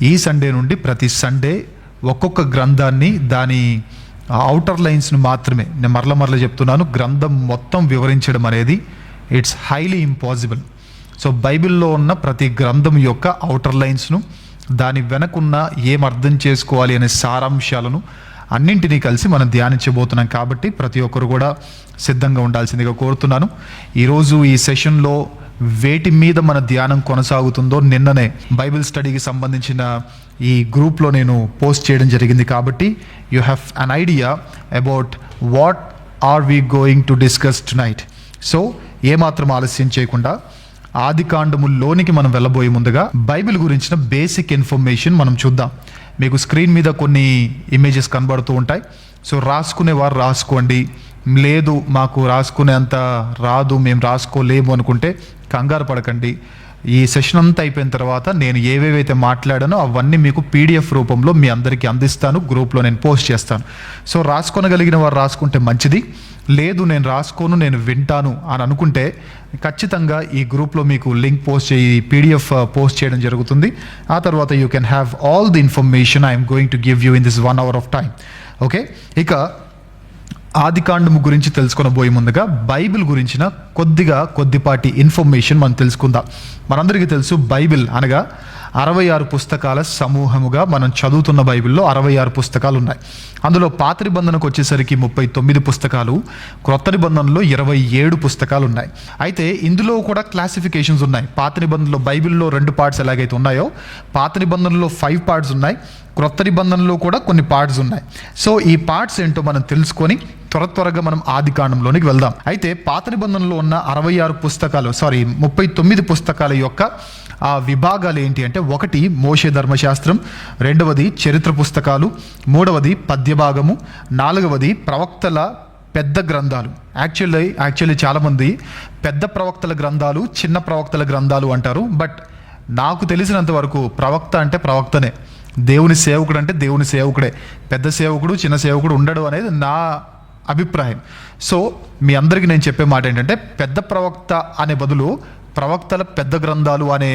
ఈ సండే నుండి ప్రతి సండే ఒక్కొక్క గ్రంథాన్ని దాని అవుటర్ లైన్స్ను మాత్రమే, నేను మరల చెప్తున్నాను, గ్రంథం మొత్తం వివరించడం అనేది ఇట్స్ హైలీ ఇంపాసిబుల్. సో బైబిల్లో ఉన్న ప్రతి గ్రంథం యొక్క అవుటర్ లైన్స్ను, దాని వెనకున్న ఏం అర్థం చేసుకోవాలి అనే సారాంశాలను అన్నింటినీ కలిసి మనం ధ్యానించబోతున్నాం. కాబట్టి ప్రతి ఒక్కరు కూడా సిద్ధంగా ఉండాల్సిందిగా కోరుతున్నాను. ఈరోజు ఈ సెషన్లో వేటి మీద మన ధ్యానం కొనసాగుతుందో నిన్ననే బైబిల్ స్టడీకి సంబంధించిన ఈ గ్రూప్లో నేను పోస్ట్ చేయడం జరిగింది. కాబట్టి you have an idea about what are we going to discuss tonight. So ఏమాత్రం ఆలస్యం చేయకుండా ఆదికాండములోనికి మనం వెళ్ళబోయే ముందుగా బైబిల్ గురించిన బేసిక్ ఇన్ఫర్మేషన్ మనం చూద్దాం. మీకు స్క్రీన్ మీద కొన్ని ఇమేజెస్ కనబడుతూ ఉంటాయి. సో రాసుకునేవారు రాసుకోండి, లేదు మాకు రాసుకునేంత రాదు, మేము రాసుకోలేము అనుకుంటే కంగారు పడకండి. ఈ సెషన్ అంతా అయిపోయిన తర్వాత నేను ఏవేవైతే మాట్లాడానో అవన్నీ మీకు పీడిఎఫ్ రూపంలో మీ అందరికీ అందిస్తాను, గ్రూప్లో నేను పోస్ట్ చేస్తాను. సో రాసుకోనగలిగిన వారు రాసుకుంటే మంచిది, లేదు నేను రాసుకోను నేను వింటాను అని అనుకుంటే ఖచ్చితంగా ఈ గ్రూప్లో మీకు లింక్ పోస్ట్ చేయి, పీడిఎఫ్ పోస్ట్ చేయడం జరుగుతుంది. ఆ తర్వాత you can have all the information I'm going to give you in this 1 hour of time. Okay, ఇక ఆదికాండము గురించి తెలుసుకొనబోయే ముందుగా బైబిల్ గురించిన కొద్దిపాటి ఇన్ఫర్మేషన్ మనం తెలుసుకుందాం. మనందరికీ తెలుసు, బైబిల్ అనగా 66 పుస్తకాల సమూహముగా మనం చదువుతున్న బైబిల్లో 66 పుస్తకాలు ఉన్నాయి. అందులో పాత నిబంధనకు వచ్చేసరికి 39 పుస్తకాలు, క్రొత్త నిబంధనలో 27 పుస్తకాలు ఉన్నాయి. అయితే ఇందులో కూడా క్లాసిఫికేషన్స్ ఉన్నాయి. పాత నిబంధనలో బైబిల్లో 2 పార్ట్స్ ఎలాగైతే ఉన్నాయో పాత నిబంధనలో 5 పార్ట్స్ ఉన్నాయి, క్రొత్త నిబంధనలో కూడా కొన్ని పార్ట్స్ ఉన్నాయి. సో ఈ పార్ట్స్ ఏంటో మనం తెలుసుకొని త్వరగా మనం ఆదికాండంలోనికి వెళ్దాం. అయితే పాత నిబంధనలో ఉన్న 39 పుస్తకాల యొక్క ఆ విభాగాలు ఏంటి అంటే, 1 మోషే ధర్మశాస్త్రం, 2వది చరిత్ర పుస్తకాలు, 3వది పద్యభాగము, 4వది ప్రవక్తల పెద్ద గ్రంథాలు. యాక్చువల్లీ చాలామంది పెద్ద ప్రవక్తల గ్రంథాలు, చిన్న ప్రవక్తల గ్రంథాలు అంటారు. బట్ నాకు తెలిసినంత వరకు ప్రవక్త అంటే ప్రవక్తనే, దేవుని సేవకుడు అంటే దేవుని సేవకుడే, పెద్ద సేవకుడు చిన్న సేవకుడు ఉండడు అనేది నా అభిప్రాయం. సో మీ అందరికీ నేను చెప్పే మాట ఏంటంటే, పెద్ద ప్రవక్త అనే బదులు ప్రవక్తల పెద్ద గ్రంథాలు అనే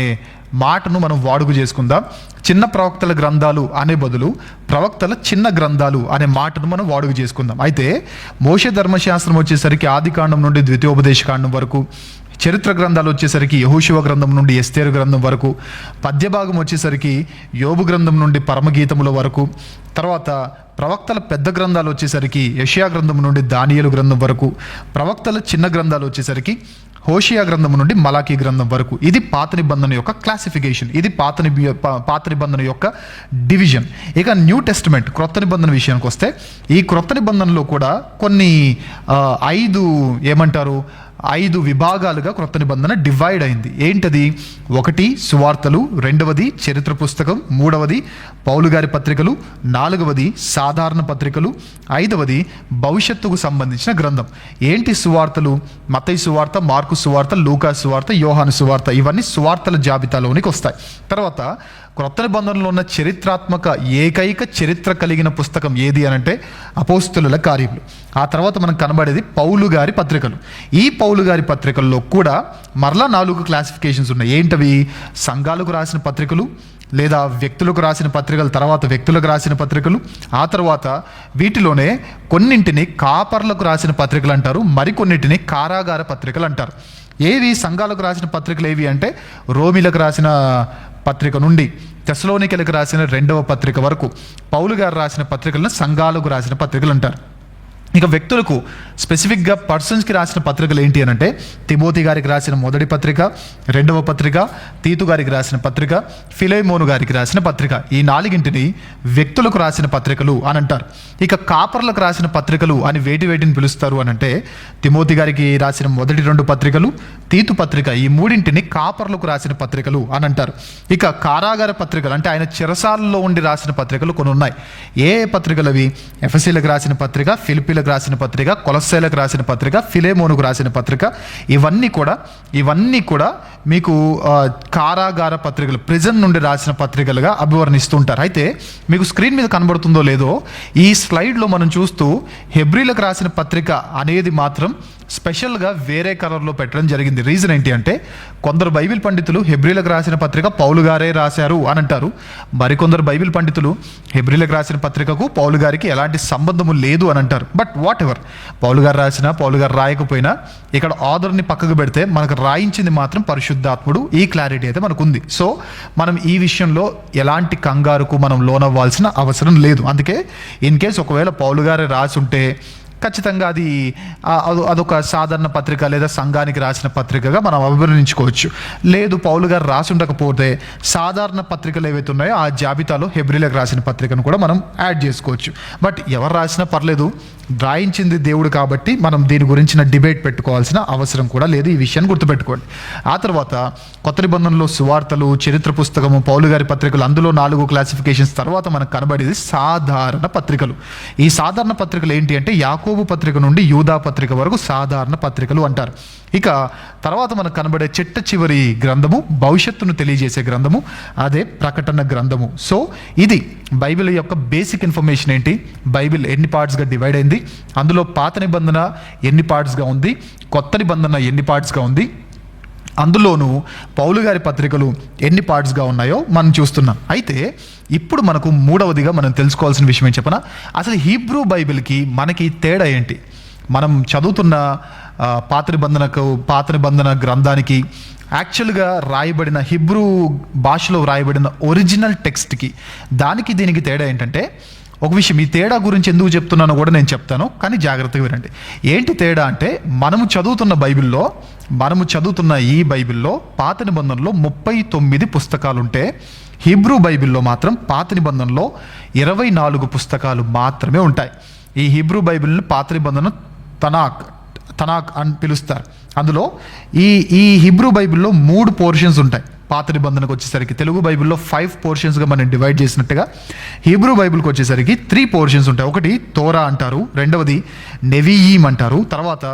మాటను మనం వాడుక చేసుకుందాం. చిన్న ప్రవక్తల గ్రంథాలు అనే బదులు ప్రవక్తల చిన్న గ్రంథాలు అనే మాటను మనం వాడుక చేసుకుందాం. అయితే మోషే ధర్మశాస్త్రం వచ్చేసరికి ఆదికాండం నుండి ద్వితీయోపదేశకాండం వరకు, చరిత్ర గ్రంథాలు వచ్చేసరికి యెహోషువ గ్రంథం నుండి ఎస్తేరు గ్రంథం వరకు, పద్యభాగం వచ్చేసరికి యోబు గ్రంథం నుండి పరమగీతముల వరకు, తర్వాత ప్రవక్తల పెద్ద గ్రంథాలు వచ్చేసరికి యెషయా గ్రంథం నుండి దానియేలు గ్రంథం వరకు, ప్రవక్తల చిన్న గ్రంథాలు వచ్చేసరికి హోషియా గ్రంథం నుండి మలాకీ గ్రంథం వరకు. ఇది పాత నిబంధన యొక్క క్లాసిఫికేషన్, ఇది పాత నిబంధన యొక్క డివిజన్. ఇక న్యూ టెస్టిమెంట్ క్రొత్త నిబంధన విషయానికి వస్తే, ఈ క్రొత్త నిబంధనలో కూడా కొన్ని 5 విభాగాలుగా క్రొత్త నిబంధన డివైడ్ అయింది. ఏంటది? 1 సువార్తలు, 2వది చరిత్ర పుస్తకం, 3వది పౌలు గారి పత్రికలు, 4వది సాధారణ పత్రికలు, 5వది భవిష్యత్తుకు సంబంధించిన గ్రంథం. ఏంటి సువార్తలు? మత్తయి సువార్త, మార్కు సువార్త, లూకా సువార్త, యోహాను సువార్త, ఇవన్నీ సువార్తల జాబితాలోనికి వస్తాయి. తర్వాత క్రొత్త నిబంధనలో ఉన్న చరిత్రాత్మక ఏకైక చరిత్ర కలిగిన పుస్తకం ఏది అనంటే అపోస్తలుల కార్యములు. ఆ తర్వాత మనకు కనబడేది పౌలు గారి పత్రికలు. ఈ పౌలు గారి పత్రికల్లో కూడా మరలా 4 క్లాసిఫికేషన్స్ ఉన్నాయి. ఏంటవి? సంఘాలకు రాసిన పత్రికలు, లేదా వ్యక్తులకు రాసిన పత్రికలు, తర్వాత వ్యక్తులకు రాసిన పత్రికలు, ఆ తర్వాత వీటిలోనే కొన్నింటిని కాపర్లకు రాసిన పత్రికలు అంటారు, మరికొన్నింటిని కారాగార పత్రికలు అంటారు. ఏవి సంఘాలకు రాసిన పత్రికలు ఏవి అంటే, రోమిలకు రాసిన పత్రిక నుండి తెస్సలోనికలకు రాసిన 2వ పత్రిక వరకు పౌలు గారు రాసిన పత్రికలను సంఘాలకు రాసిన పత్రికలు అంటారు. ఇక వ్యక్తులకు స్పెసిఫిక్గా పర్సన్స్కి రాసిన పత్రికలు ఏంటి అని అంటే, తిమోతి గారికి రాసిన 1వ పత్రిక, 2వ పత్రిక, తీతు గారికి రాసిన పత్రిక, ఫిలెమోను గారికి రాసిన పత్రిక. ఈ 4ంటిని వ్యక్తులకు రాసిన పత్రికలు అని అంటారు. ఇక కాపర్లకు రాసిన పత్రికలు అని వేటిని పిలుస్తారు అని అంటే, తిమోతి గారికి రాసిన 1-2 పత్రికలు, తీతు పత్రిక, ఈ 3ంటిని కాపర్లకు రాసిన పత్రికలు అని అంటారు. ఇక కారాగార పత్రికలు అంటే ఆయన చెరసాలలో ఉండి రాసిన పత్రికలు కొన్ని ఉన్నాయి. ఏ పత్రికలు అవి? ఎఫెసీలకు రాసిన పత్రిక, ఫిలిప్పీలకు హెబ్రీలకు రాసిన పత్రిక, కొలస్సీలకు రాసిన పత్రిక, ఫిలెమోనుకు రాసిన పత్రిక, ఇవన్నీ కూడా మీకు కారాగార పత్రికలు, ప్రిజన్ నుండి రాసిన పత్రికలుగా అభివర్ణిస్తుంటారు. అయితే మీకు స్క్రీన్ మీద కనబడుతుందో లేదో, ఈ స్లైడ్లో మనం చూస్తూ హెబ్రీలకు రాసిన పత్రిక అనేది మాత్రం స్పెషల్గా వేరే కలర్లో పెట్టడం జరిగింది. రీజన్ ఏంటి అంటే, కొందరు బైబిల్ పండితులు హెబ్రీలకు రాసిన పత్రిక పౌలు గారే రాశారు అని అంటారు. మరికొందరు బైబిల్ పండితులు హెబ్రీలకు రాసిన పత్రికకు పౌలు గారికి ఎలాంటి సంబంధము లేదు అని అంటారు. బట్ వాట్ ఎవర్, పౌలు గారు రాసినా పౌలు గారు రాయకపోయినా ఇక్కడ ఆథర్ని పక్కకు పెడితే మనకు రాయించింది మాత్రం పరిశుద్ధాత్ముడు. ఈ క్లారిటీ అయితే మనకు ఉంది. సో మనం ఈ విషయంలో ఎలాంటి కంగారుకు మనం లోనవ్వాల్సిన అవసరం లేదు. అందుకే ఇన్ కేస్ ఒకవేళ పౌలు గారే రాసి ఉంటే ఖచ్చితంగా అదొక సాధారణ పత్రిక లేదా సంఘానికి రాసిన పత్రికగా మనం అభివర్ణించుకోవచ్చు. లేదు పౌలు గారు రాసి ఉండకపోతే సాధారణ పత్రికలు ఏవైతే ఉన్నాయో ఆ జాబితాలో హెబ్రీలకు రాసిన పత్రికను కూడా మనం యాడ్ చేసుకోవచ్చు. బట్ ఎవరు రాసినా పర్లేదు, రాయించింది దేవుడు కాబట్టి మనం దీని గురించిన డిబేట్ పెట్టుకోవాల్సిన అవసరం కూడా లేదు. ఈ విషయాన్ని గుర్తుపెట్టుకోండి. ఆ తర్వాత కొత్త నిబంధనలో సువార్తలు, చరిత్ర పుస్తకము, పౌలు గారి పత్రికలు, అందులో 4 క్లాసిఫికేషన్స్ తర్వాత మనకు కనబడేది సాధారణ పత్రికలు. ఈ సాధారణ పత్రికలు ఏంటి అంటే, యాకోబు పత్రిక నుండి యూదా పత్రిక వరకు సాధారణ పత్రికలు అంటారు. ఇక తర్వాత మనకు కనబడే చిట్ట చివరి గ్రంథము, భవిష్యత్తును తెలియజేసే గ్రంథము, అదే ప్రకటన గ్రంథము. సో ఇది బైబిల్ యొక్క బేసిక్ ఇన్ఫర్మేషన్ ఏంటి, బైబిల్ ఎన్ని పార్ట్స్గా డివైడ్ అయింది, అందులో పాత నిబంధన ఎన్ని పార్ట్స్గా ఉంది, కొత్త నిబంధన ఎన్ని పార్ట్స్గా ఉంది, అందులోనూ పౌలు గారి పత్రికలు ఎన్ని పార్ట్స్గా ఉన్నాయో మనం చూస్తున్నాం. అయితే ఇప్పుడు మనకు మూడవదిగా మనం తెలుసుకోవాల్సిన విషయం ఏం చెప్పనా, అసలు హీబ్రూ బైబిల్కి మనకి తేడా ఏంటి? మనం చదువుతున్న పాత నిబంధన గ్రంథానికి యాక్చువల్గా రాయబడిన హిబ్రూ భాషలో రాయబడిన ఒరిజినల్ టెక్స్ట్కి దానికి దీనికి తేడా ఏంటంటే, ఒక విషయం, ఈ తేడా గురించి ఎందుకు చెప్తున్నానో కూడా నేను చెప్తాను, కానీ జాగ్రత్తగా వినండి. ఏంటి తేడా అంటే, మనము చదువుతున్న ఈ బైబిల్లో పాత నిబంధనలో 39 పుస్తకాలు ఉంటే, హిబ్రూ బైబిల్లో మాత్రం పాత నిబంధనలో 24 పుస్తకాలు మాత్రమే ఉంటాయి. ఈ హిబ్రూ బైబిల్ని పాత నిబంధన తనాక్ అని పిలుస్తారు. అందులో ఈ హిబ్రూ బైబిల్లో 3 పోర్షన్స్ ఉంటాయి. పాత నిబంధనకు వచ్చేసరికి తెలుగు బైబిల్లో 5 పోర్షన్స్గా మనం డివైడ్ చేసినట్టుగా హీబ్రూ బైబిల్కి వచ్చేసరికి 3 పోర్షన్స్ ఉంటాయి. ఒకటి తోరా అంటారు, రెండవది నెవీయీం అంటారు, తర్వాత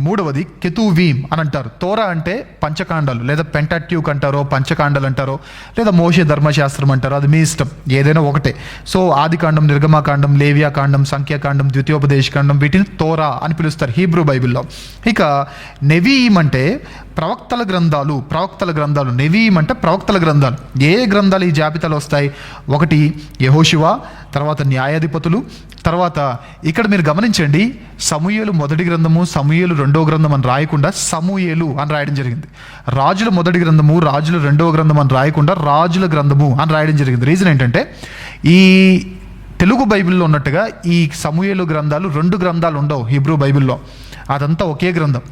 మూడవది కెతూవీం అని అంటారు. తోరా అంటే పంచకాండాలు, లేదా పెంటాట్యూక్ అంటారో, పంచకాండాలు అంటారో, లేదా మోషే ధర్మశాస్త్రం అంటారో, అది మీ ఇష్టం, ఏదైనా ఒకటే. సో ఆదికాండం, నిర్గమాకాండం, లేవియాకాండం, సంఖ్యాకాండం, ద్వితీయోపదేశకాండం, వీటిని తోరా అని పిలుస్తారు హీబ్రూ బైబిల్లో. ఇక నెవీయీం అంటే ప్రవక్తల గ్రంథాలు. నెవీయీం అంటే ప్రవక్తల గ్రంథాలు. ఏ గ్రంథాలు ఈ జాబితాలో వస్తాయి? ఒకటి యెహోషువ, తర్వాత న్యాయాధిపతులు, తర్వాత ఇక్కడ మీరు గమనించండి, సమూయేలు మొదటి గ్రంథము, సమూయేలు రెండవ గ్రంథం అని రాయకుండా సమూయేలు అని రాయడం జరిగింది. రాజుల మొదటి గ్రంథము, రాజుల రెండవ గ్రంథం అని రాయకుండా రాజుల గ్రంథము అని రాయడం జరిగింది. రీజన్ ఏంటంటే, ఈ తెలుగు బైబిల్లో ఉన్నట్టుగా ఈ సమూయేలు గ్రంథాలు 2 గ్రంథాలు ఉండవు హిబ్రూ బైబిల్లో. అదంతా ఒకే గ్రంథం,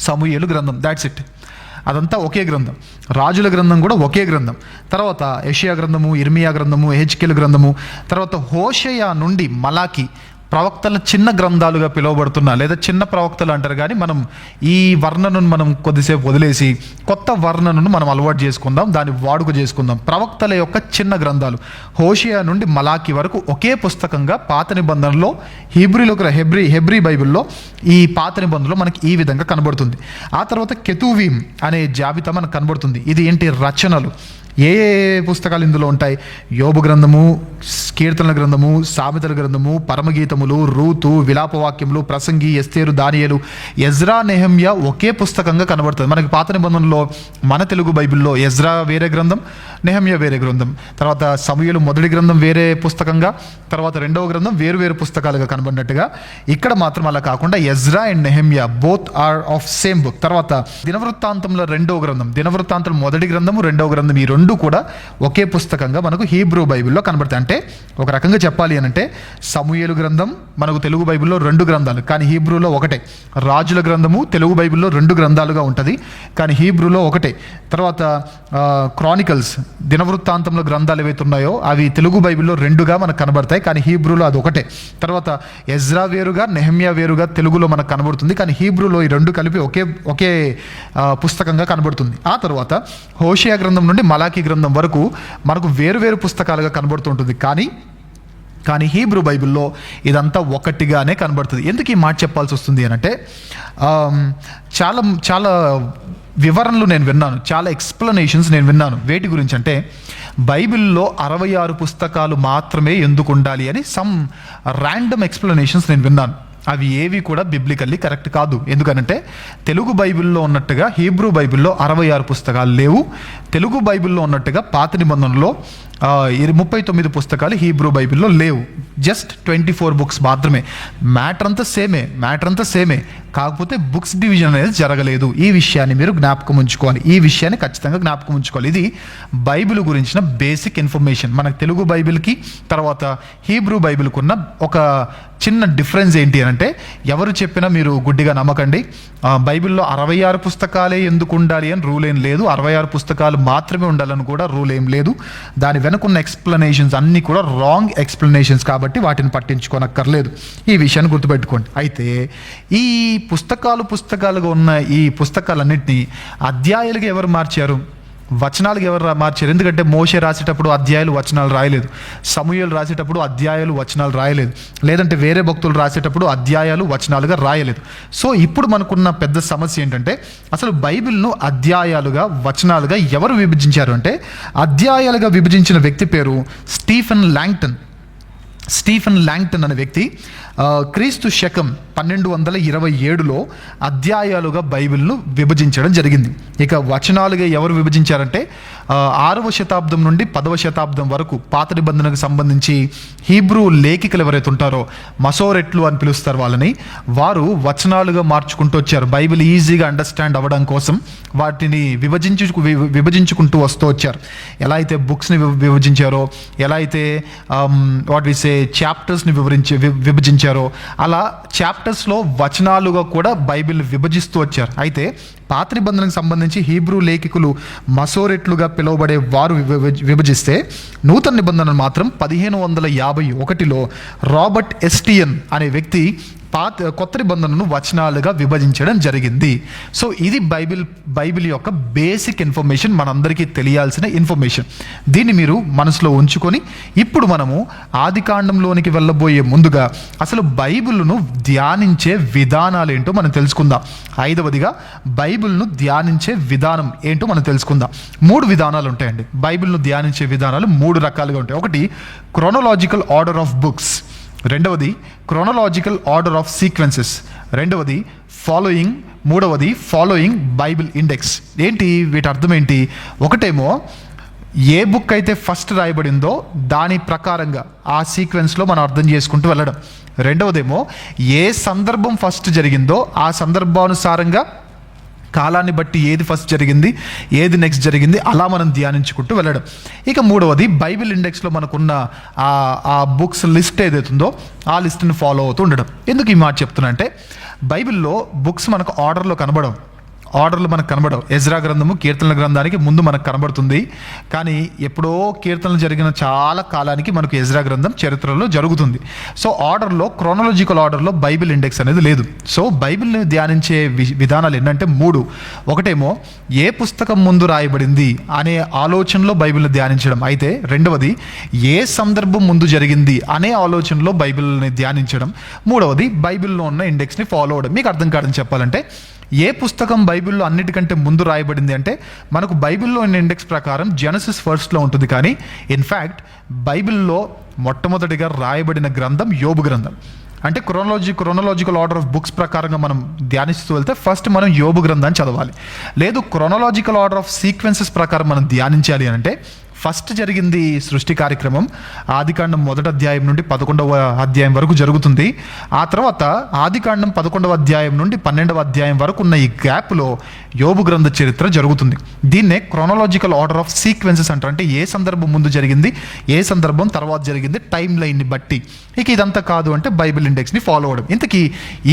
సమూయేలు గ్రంథం, దాట్స్ ఇట్. అదంతా ఒకే గ్రంథం. రాజుల గ్రంథం కూడా ఒకే గ్రంథం. తర్వాత యెషయా గ్రంథము, ఇర్మియా గ్రంథము, ఎహెజ్కేలు గ్రంథము, తర్వాత హోషేయ నుండి మలాకి, ప్రవక్తల చిన్న గ్రంథాలుగా పిలువబడుతున్న, లేదా చిన్న ప్రవక్తలు అంటారు. కానీ మనం ఈ వర్ణనను మనం కొద్దిసేపు వదిలేసి కొత్త వర్ణనను మనం అలవాటు చేసుకుందాం, దాన్ని వాడుక చేసుకుందాం. ప్రవక్తల యొక్క చిన్న గ్రంథాలు హోషేయ నుండి మలాకి వరకు ఒకే పుస్తకంగా పాత నిబంధనలో హెబ్రీ బైబిల్లో ఈ పాత నిబంధనలో మనకి ఈ విధంగా కనబడుతుంది. ఆ తర్వాత కెతూవీం అనే జాబితా మనకు కనబడుతుంది. ఇది ఏంటి? రచనలు. ఏ పుస్తకాలు ఇందులో ఉంటాయి? యోబు గ్రంథము, కీర్తనల గ్రంథము, సామెతల గ్రంథము, పరమగీతములు, రూతు, విలాపవాక్యములు, ప్రసంగి, ఎస్తేరు, దానియేలు, ఎజ్రా, నెహెమ్యా ఒకే పుస్తకంగా కనబడుతుంది. మనకి పాత నిబంధనలో మన తెలుగు బైబిల్లో ఎజ్రా వేరే గ్రంథం, నెహెమ్యా వేరే గ్రంథం, తర్వాత సమూయేలు మొదటి గ్రంథం వేరే పుస్తకంగా, తర్వాత రెండవ గ్రంథం వేరు పుస్తకాలుగా కనబడినట్టుగా ఇక్కడ మాత్రం అలా కాకుండా Ezra and Nehemiah both are of same book. తర్వాత దినవృత్తాంతంలో రెండవ గ్రంథం, దినవృత్తాంతం మొదటి గ్రంథము, రెండవ గ్రంథం, ఈ 2 కూడా ఒకే పుస్తకంగా మనకు హీబ్రూ బైబిల్లో కనబడతాయి. అంటే ఒక రకంగా చెప్పాలి అని అంటే, సమూయేలు గ్రంథం మనకు తెలుగు బైబిల్లో 2 గ్రంథాలు, కానీ హీబ్రూలో ఒకటే. రాజుల గ్రంథము తెలుగు బైబిల్లో 2 గ్రంథాలుగా ఉంటుంది, కానీ హీబ్రూలో ఒకటే. తర్వాత క్రానికల్స్, దినవృత్తాంతంలో గ్రంథాలు ఏవైతే ఉన్నాయో అవి తెలుగు బైబిల్లో 2గా మనకు కనబడతాయి, కానీ హీబ్రూలో అది ఒకటే. తర్వాత ఎజ్రా వేరుగా, నెహెమ్యా వేరుగా తెలుగులో మనకు కనబడుతుంది, కానీ హీబ్రూలో ఈ 2 కలిపి ఒకే పుస్తకంగా కనబడుతుంది. ఆ తర్వాత హోషేయ గ్రంథం నుండి మలాకి గ్రంథం వరకు మనకు వేరు పుస్తకాలుగా కనబడుతుంటుంది, కానీ కానీ హీబ్రూ బైబిల్లో ఇదంతా ఒకటిగానే కనబడుతుంది. ఎందుకు ఈ మాట చెప్పాల్సి వస్తుంది అని అంటే చాలా చాలా వివరణలు నేను విన్నాను, చాలా ఎక్స్ప్లెనేషన్స్ నేను విన్నాను. వేటి గురించి అంటే బైబిల్లో 66 పుస్తకాలు మాత్రమే ఎందుకు ఉండాలి అని సమ్ ర్యాండమ్ ఎక్స్ప్లెనేషన్స్ నేను విన్నాను. అవి ఏవి కూడా బిబ్లికల్లీ కరెక్ట్ కాదు. ఎందుకనంటే తెలుగు బైబిల్లో ఉన్నట్టుగా హీబ్రూ బైబిల్లో 66 పుస్తకాలు లేవు. తెలుగు బైబిల్లో ఉన్నట్టుగా పాత నిబంధనలో 39 పుస్తకాలు హీబ్రూ బైబిల్లో లేవు. జస్ట్ 24 బుక్స్ మాత్రమే. మ్యాటర్ అంతా సేమే, కాకపోతే బుక్స్ డివిజన్ అనేది జరగలేదు. ఈ విషయాన్ని మీరు జ్ఞాపకం ఉంచుకోవాలి, ఈ విషయాన్ని ఖచ్చితంగా జ్ఞాపకం ఉంచుకోవాలి. ఇది బైబిల్ గురించిన బేసిక్ ఇన్ఫర్మేషన్. మనకు తెలుగు బైబిల్కి తర్వాత హీబ్రూ బైబిల్కి ఉన్న ఒక చిన్న డిఫరెన్స్ ఏంటి అని అంటే, ఎవరు చెప్పినా మీరు గుడ్డిగా నమ్మకండి. బైబిల్లో 66 పుస్తకాలే ఎందుకు ఉండాలి అని రూల్ ఏం లేదు. 66 పుస్తకాలు మాత్రమే ఉండాలని కూడా రూల్ ఏం లేదు. దాని వెనుకున్న ఎక్స్ప్లెనేషన్స్ అన్నీ కూడా రాంగ్ ఎక్స్ప్లెనేషన్స్ కాబట్టి వాటిని పట్టించుకోనక్కర్లేదు. ఈ విషయాన్ని గుర్తుపెట్టుకోండి. అయితే ఈ పుస్తకాలుగా ఉన్న ఈ పుస్తకాలన్నింటినీ అధ్యాయాలుగా ఎవరు మార్చారు? వచనాలకు ఎవరు మార్చారు? ఎందుకంటే మోషే రాసేటప్పుడు అధ్యాయాలు వచనాలు రాయలేదు, సమూయేలు రాసేటప్పుడు అధ్యాయాలు వచనాలు రాయలేదు, లేదంటే వేరే భక్తులు రాసేటప్పుడు అధ్యాయాలు వచనాలుగా రాయలేదు. సో ఇప్పుడు మనకున్న పెద్ద సమస్య ఏంటంటే అసలు బైబిల్ను అధ్యాయాలుగా వచనాలుగా ఎవరు విభజించారు అంటే, అధ్యాయాలుగా విభజించిన వ్యక్తి పేరు స్టీఫెన్ ల్యాంగ్టన్ అనే వ్యక్తి క్రీస్తు శకం 1227లో అధ్యాయాలుగా బైబిల్ను విభజించడం జరిగింది. ఇక వచనాలుగా ఎవరు విభజించారంటే 6వ శతాబ్దం నుండి 10వ శతాబ్దం వరకు పాత నిబంధనకు సంబంధించి హీబ్రూ లేఖికలు ఎవరైతే ఉంటారో, మసోరెట్లు అని పిలుస్తారు వాళ్ళని, వచనాలుగా మార్చుకుంటూ వచ్చారు. బైబిల్ ఈజీగా అండర్స్టాండ్ అవ్వడం కోసం వాటిని విభజించుకుంటూ వస్తూ వచ్చారు. ఎలా అయితే బుక్స్ని విభజించారో, ఎలా అయితే వాట్ వి సే చాప్టర్స్ని విభజించారో, అలా చాప్టర్స్లో వచనాలుగా కూడా బైబిల్ విభజిస్తూ వచ్చారు. అయితే పాత నిబంధనకు సంబంధించి హీబ్రూ లేఖికులు మసోరెట్లుగా పిలువబడే వారు విభజిస్తే, నూతన నిబంధనను మాత్రం 1551లో రాబర్ట్ ఎస్టియన్ అనే వ్యక్తి కొత్త నిబంధనను వచనాలుగా విభజించడం జరిగింది. సో ఇది బైబిల్ యొక్క బేసిక్ ఇన్ఫర్మేషన్, మనందరికీ తెలియాల్సిన ఇన్ఫర్మేషన్. దీన్ని మీరు మనసులో ఉంచుకొని ఇప్పుడు మనము ఆదికాండంలోనికి వెళ్ళబోయే ముందుగా అసలు బైబిల్ను ధ్యానించే విధానాలు ఏంటో మనం తెలుసుకుందాం. 5వదిగా బైబిల్ను ధ్యానించే విధానం ఏంటో మనం తెలుసుకుందాం. 3 విధానాలు ఉంటాయండి. బైబిల్ను ధ్యానించే విధానాలు 3 రకాలుగా ఉంటాయి. ఒకటి క్రోనలాజికల్ ఆర్డర్ ఆఫ్ బుక్స్, రెండవది క్రోనలాజికల్ ఆర్డర్ ఆఫ్ సీక్వెన్సెస్, రెండవది మూడవది ఫాలోయింగ్ బైబిల్ ఇండెక్స్. ఏంటి వీటి అర్థం ఏంటి? ఒకటేమో ఏ బుక్ అయితే ఫస్ట్ రాయబడిందో దాని ప్రకారంగా ఆ సీక్వెన్స్లో మనం అర్థం చేసుకుంటూ వెళ్ళడం. రెండవదేమో ఏ సందర్భం ఫస్ట్ జరిగిందో ఆ సందర్భానుసారంగా కాలాన్ని బట్టి ఏది ఫస్ట్ జరిగింది, ఏది నెక్స్ట్ జరిగింది, అలా మనం ధ్యానించుకుంటూ వెళ్ళడం. ఇక మూడవది బైబిల్ ఇండెక్స్లో మనకున్న ఆ బుక్స్ లిస్ట్ ఏదైతుందో ఆ లిస్ట్ని ఫాలో అవుతూ ఉండడం. ఎందుకు ఈ మాట చెప్తున్నా అంటే, బైబిల్లో బుక్స్ మనకు ఆర్డర్లో కనబడవు. ఎజ్రా గ్రంథము కీర్తనల గ్రంథానికి ముందు మనకు కనబడుతుంది. కానీ ఎప్పుడో కీర్తనలు జరిగిన చాలా కాలానికి మనకు ఎజ్రా గ్రంథం చరిత్రలో జరుగుతుంది. సో ఆర్డర్లో, క్రోనలాజికల్ ఆర్డర్లో బైబిల్ ఇండెక్స్ అనేది లేదు. సో బైబిల్ని ధ్యానించే విధానాలు ఏంటంటే 3. ఒకటేమో ఏ పుస్తకం ముందు రాయబడింది అనే ఆలోచనలో బైబిల్ని ధ్యానించడం. అయితే రెండవది ఏ సందర్భం ముందు జరిగింది అనే ఆలోచనలో బైబిల్ని ధ్యానించడం. మూడవది బైబిల్లో ఉన్న ఇండెక్స్ని ఫాలో అవడం. మీకు అర్థం కాదని చెప్పాలంటే, ఏ పుస్తకం బైబిల్లో అన్నిటికంటే ముందు రాయబడింది అంటే, మనకు బైబిల్లో ఉన్న ఇండెక్స్ ప్రకారం జెనసిస్ ఫస్ట్లో ఉంటుంది. కానీ ఇన్ఫ్యాక్ట్ బైబిల్లో మొట్టమొదటిగా రాయబడిన గ్రంథం యోబు గ్రంథం. అంటే క్రోనలాజికల్ ఆర్డర్ ఆఫ్ బుక్స్ ప్రకారంగా మనం ధ్యానిస్తూ వెళ్తే ఫస్ట్ మనం యోబు గ్రంథాన్ని చదవాలి. లేదు, క్రోనలాజికల్ ఆర్డర్ ఆఫ్ సీక్వెన్సెస్ ప్రకారం మనం ధ్యానించాలి అంటే ఫస్ట్ జరిగింది సృష్టి కార్యక్రమం. ఆదికాండం 1వ అధ్యాయం నుండి 11వ అధ్యాయం వరకు జరుగుతుంది. ఆ తర్వాత ఆదికాండం 11వ అధ్యాయం నుండి 12వ అధ్యాయం వరకు ఉన్న ఈ గ్యాప్లో యోబు గ్రంథ చరిత్ర జరుగుతుంది. దీన్నే క్రోనలాజికల్ ఆర్డర్ ఆఫ్ సీక్వెన్సెస్ అంటారు. అంటే ఏ సందర్భం ముందు జరిగింది, ఏ సందర్భం తర్వాత జరిగింది, టైం లైన్ని బట్టి. ఇక ఇదంతా కాదు అంటే బైబిల్ ఇండెక్స్ని ఫాలో అవడం. ఇంతకీ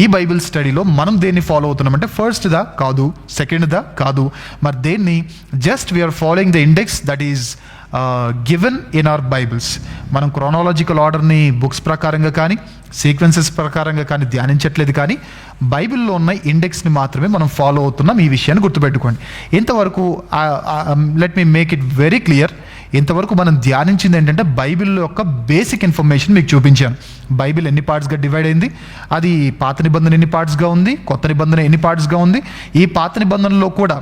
ఈ బైబిల్ స్టడీలో మనం దేన్ని ఫాలో అవుతున్నామంటే, ఫస్ట్దా కాదు, సెకండ్దా కాదు, మరి దేన్ని? Just we are following the index that is given in our Bibles. మనం క్రోనాలజికల్ ఆర్డర్ని బుక్స్ ప్రకారంగా కానీ సీక్వెన్సెస్ ప్రకారంగా కానీ ధ్యానించట్లేదు. కానీ బైబిల్లో ఉన్న ఇండెక్స్ని మాత్రమే మనం ఫాలో అవుతున్నాం. ఈ విషయాన్ని గుర్తుపెట్టుకోండి. ఇంతవరకు let me make it very clear. ఇంతవరకు మనం ధ్యానించింది ఏంటంటే బైబిల్ యొక్క బేసిక్ ఇన్ఫర్మేషన్ మీకు చూపించాను. బైబిల్ ఎన్ని పార్ట్స్గా డివైడ్ అయింది, అది పాత నిబంధన ఎన్ని పార్ట్స్గా ఉంది, కొత్త నిబంధన ఎన్ని పార్ట్స్గా ఉంది, ఈ పాత నిబంధనలో కూడా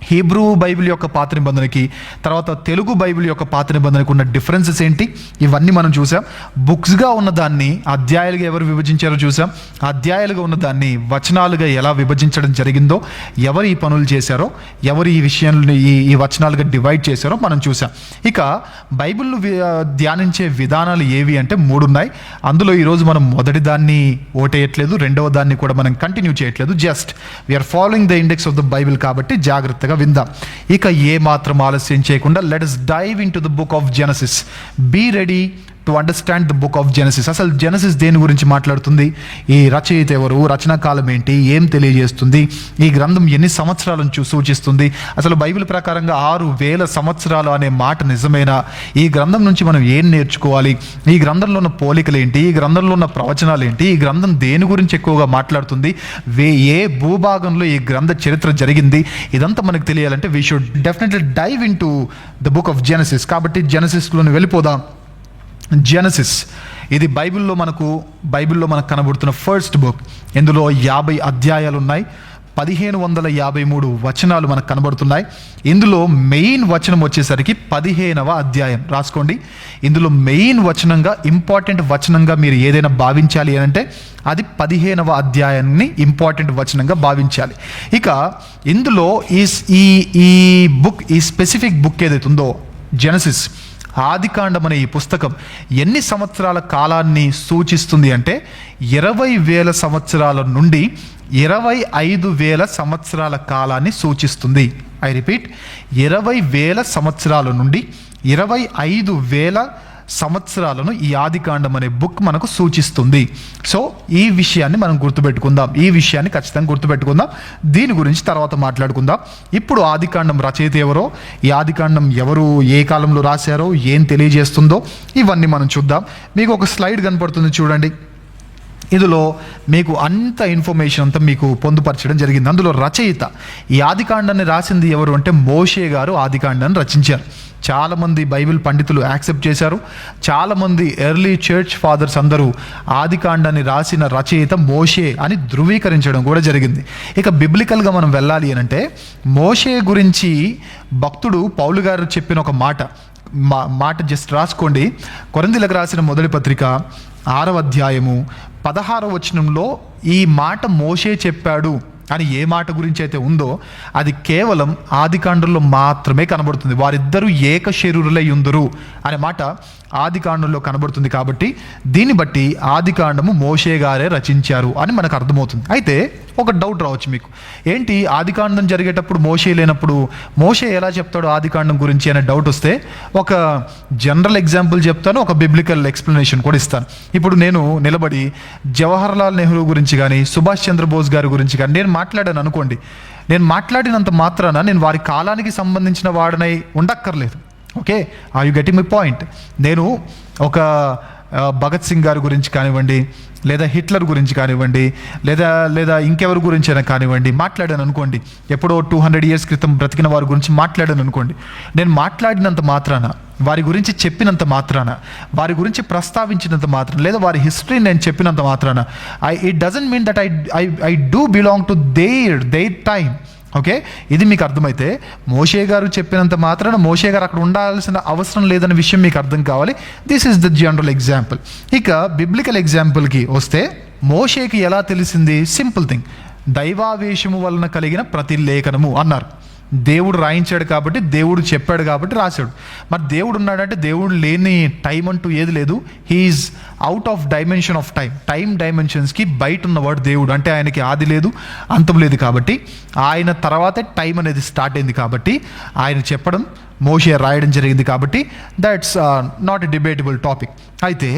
హీబ్రూ బైబిల్ యొక్క పాత నిబంధనకి తర్వాత తెలుగు బైబిల్ యొక్క పాత నిబంధనకు ఉన్న డిఫరెన్సెస్ ఏంటి, ఇవన్నీ మనం చూసాం. బుక్స్గా ఉన్న దాన్ని అధ్యాయాలుగా ఎవరు విభజించారో చూసాం. అధ్యాయాలుగా ఉన్న దాన్ని వచనాలుగా ఎలా విభజించడం జరిగిందో, ఎవరు ఈ పనులు చేశారో, ఎవరు ఈ విషయాన్ని ఈ వచనాలుగా డివైడ్ చేశారో మనం చూసాం. ఇక బైబిల్ ధ్యానించే విధానాలు ఏవి అంటే 3 ఉన్నాయి. అందులో ఈరోజు మనం మొదటి దాన్ని ఓటేయట్లేదు, రెండవ దాన్ని కూడా మనం కంటిన్యూ చేయట్లేదు. Just we are following the index of the Bible కాబట్టి జాగ్రత్తగా విందాం. ఇక ఏ మాత్రం ఆలస్యం చేయకుండా let us dive into the book of Genesis. Be ready to understand the book of Genesis. అసలు జెనసిస్ దేని గురించి మాట్లాడుతుంది, ఈ రచయిత ఎవరు, రచనా కాలం ఏంటి, ఏం తెలియజేస్తుంది, ఈ గ్రంథం ఎన్ని సంవత్సరాలను సూచిస్తుంది, అసలు బైబిల్ ప్రకారంగా 6000 సంవత్సరాలు అనే మాట నిజమేనా, ఈ గ్రంథం నుంచి మనం ఏం నేర్చుకోవాలి, ఈ గ్రంథంలో ఉన్న పోలికలు ఏంటి, ఈ గ్రంథంలో ఉన్న ప్రవచనాలు ఏంటి, ఈ గ్రంథం దేని గురించి ఎక్కువగా మాట్లాడుతుంది, ఏ భూభాగంలో ఈ గ్రంథ చరిత్ర జరిగింది, ఇదంతా మనకు తెలియాలంటే we should definitely dive into the book of Genesis. కాబట్టి జెనసిస్లోని వెళ్ళిపోదాం. జెనసిస్ ఇది బైబిల్లో మనకు కనబడుతున్న ఫస్ట్ బుక్. ఇందులో 50 అధ్యాయాలు ఉన్నాయి, 1553 వచనాలు మనకు కనబడుతున్నాయి. ఇందులో మెయిన్ వచనం వచ్చేసరికి 15వ అధ్యాయం. రాసుకోండి, ఇందులో మెయిన్ వచనంగా, ఇంపార్టెంట్ వచనంగా మీరు ఏదైనా భావించాలి అని అంటే అది 15వ అధ్యాయాన్ని ఇంపార్టెంట్ వచనంగా భావించాలి. ఇక ఇందులో ఈ బుక్, ఈ స్పెసిఫిక్ బుక్ ఏదైతే ఉందో జెనసిస్, ఆదికాండం అనే ఈ పుస్తకం ఎన్ని సంవత్సరాల కాలాన్ని సూచిస్తుంది అంటే 20,000 సంవత్సరాల నుండి 25,000 సంవత్సరాల కాలాన్ని సూచిస్తుంది. ఐ రిపీట్, 20,000 సంవత్సరాల నుండి 25,000 సంవత్సరాలను ఈ ఆదికాండం అనే బుక్ మనకు సూచిస్తుంది. సో ఈ విషయాన్ని మనం గుర్తుపెట్టుకుందాం, ఈ విషయాన్ని ఖచ్చితంగా గుర్తుపెట్టుకుందాం. దీని గురించి తర్వాత మాట్లాడుకుందాం. ఇప్పుడు ఆదికాండం రచయిత ఎవరో, ఈ ఆదికాండం ఎవరు, ఏ కాలంలో రాశారో, ఏం తెలియజేస్తుందో ఇవన్నీ మనం చూద్దాం. మీకు ఒక స్లైడ్ కనపడుతుంది చూడండి. ఇందులో మీకు అంత ఇన్ఫర్మేషన్ అంతా మీకు పొందుపరచడం జరిగింది. అందులో రచయిత, ఈ ఆదికాండాన్ని రాసింది ఎవరు అంటే మోషే గారు ఆదికాండాన్ని రచించారు. చాలామంది బైబిల్ పండితులు యాక్సెప్ట్ చేశారు. చాలామంది ఎర్లీ చర్చ్ ఫాదర్స్ అందరూ ఆదికాండాన్ని రాసిన రచయిత మోషే అని ధృవీకరించడం కూడా జరిగింది. ఇక బిబ్లికల్గా మనం వెళ్ళాలి అని అంటే మోషే గురించి భక్తుడు పౌలు గారు చెప్పిన ఒక మాట జస్ట్ రాసుకోండి. కొరింథీయులకు రాసిన మొదటి పత్రిక 6వ అధ్యాయము 16వ వచనంలో ఈ మాట మోషే చెప్పాడు అని ఏ మాట గురించి అయితే ఉందో అది కేవలం ఆదికాండంలో మాత్రమే కనబడుతుంది. వారిద్దరూ ఏక శరీరులై ఉందురు అనే మాట ఆదికాండంలో కనబడుతుంది. కాబట్టి దీన్ని బట్టి ఆదికాండము మోషే గారే రచించారు అని మనకు అర్థమవుతుంది. అయితే ఒక డౌట్ రావచ్చు మీకు, ఏంటి ఆదికాండం జరిగేటప్పుడు మోషే లేనప్పుడు మోషే ఎలా చెప్తాడు ఆదికాండం గురించి అనే డౌట్ వస్తే ఒక జనరల్ ఎగ్జాంపుల్ చెప్తాను, ఒక బిబ్లికల్ ఎక్స్ప్లెనేషన్ కూడా ఇస్తాను. ఇప్పుడు నేను నిలబడి జవహర్లాల్ నెహ్రూ గురించి కానీ సుభాష్ చంద్రబోస్ గారి గురించి కానీ నేను మాట్లాడాను అనుకోండి, నేను మాట్లాడినంత మాత్రాన నేను వారి కాలానికి సంబంధించిన వాడనై ఉండక్కర్లేదు. Okay, are you getting my point? నేను ఒక భగత్ సింగ్ గారి గురించి కానివ్వండి, లేదా హిట్లర్ గురించి కానివ్వండి, లేదా ఇంకెవరి గురించి అయినా కానివ్వండి మాట్లాడాను అనుకోండి, ఎప్పుడో 200 years క్రితం బ్రతికిన వారి గురించి మాట్లాడాను అనుకోండి, నేను మాట్లాడినంత మాత్రాన, వారి గురించి చెప్పినంత మాత్రాన, వారి గురించి ప్రస్తావించినంత మాత్రాన, లేదా వారి హిస్టరీ నేను చెప్పినంత మాత్రాన it doesn't mean that I do belong to their time. Okay, ఇది మీకు అర్థమైతే మోషే గారు చెప్పినంత మాత్రాన మోషే గారు అక్కడ ఉండాల్సిన అవసరం లేదన్న విషయం మీకు అర్థం కావాలి. This is the general example. ఇక బిబ్లికల్ ఎగ్జాంపుల్కి వస్తే మోషేకి ఎలా తెలిసింది? సింపుల్ థింగ్, దైవావేశము వలన కలిగిన ప్రతిలేఖనము అన్నారు. దేవుడు రాయించాడు కాబట్టి, దేవుడు చెప్పాడు కాబట్టి రాశాడు. మరి దేవుడు ఉన్నాడంటే దేవుడు లేని టైం అంటూ ఏది లేదు. He is out of dimension of time డైమెన్షన్స్కి బయట ఉన్నవాడు దేవుడు. అంటే ఆయనకి ఆది లేదు, అంతం లేదు. కాబట్టి ఆయన తర్వాతే టైం అనేది స్టార్ట్ అయింది. కాబట్టి ఆయన చెప్పడం, మోషే రాయడం జరిగింది. కాబట్టి that's not a debatable topic. అయితే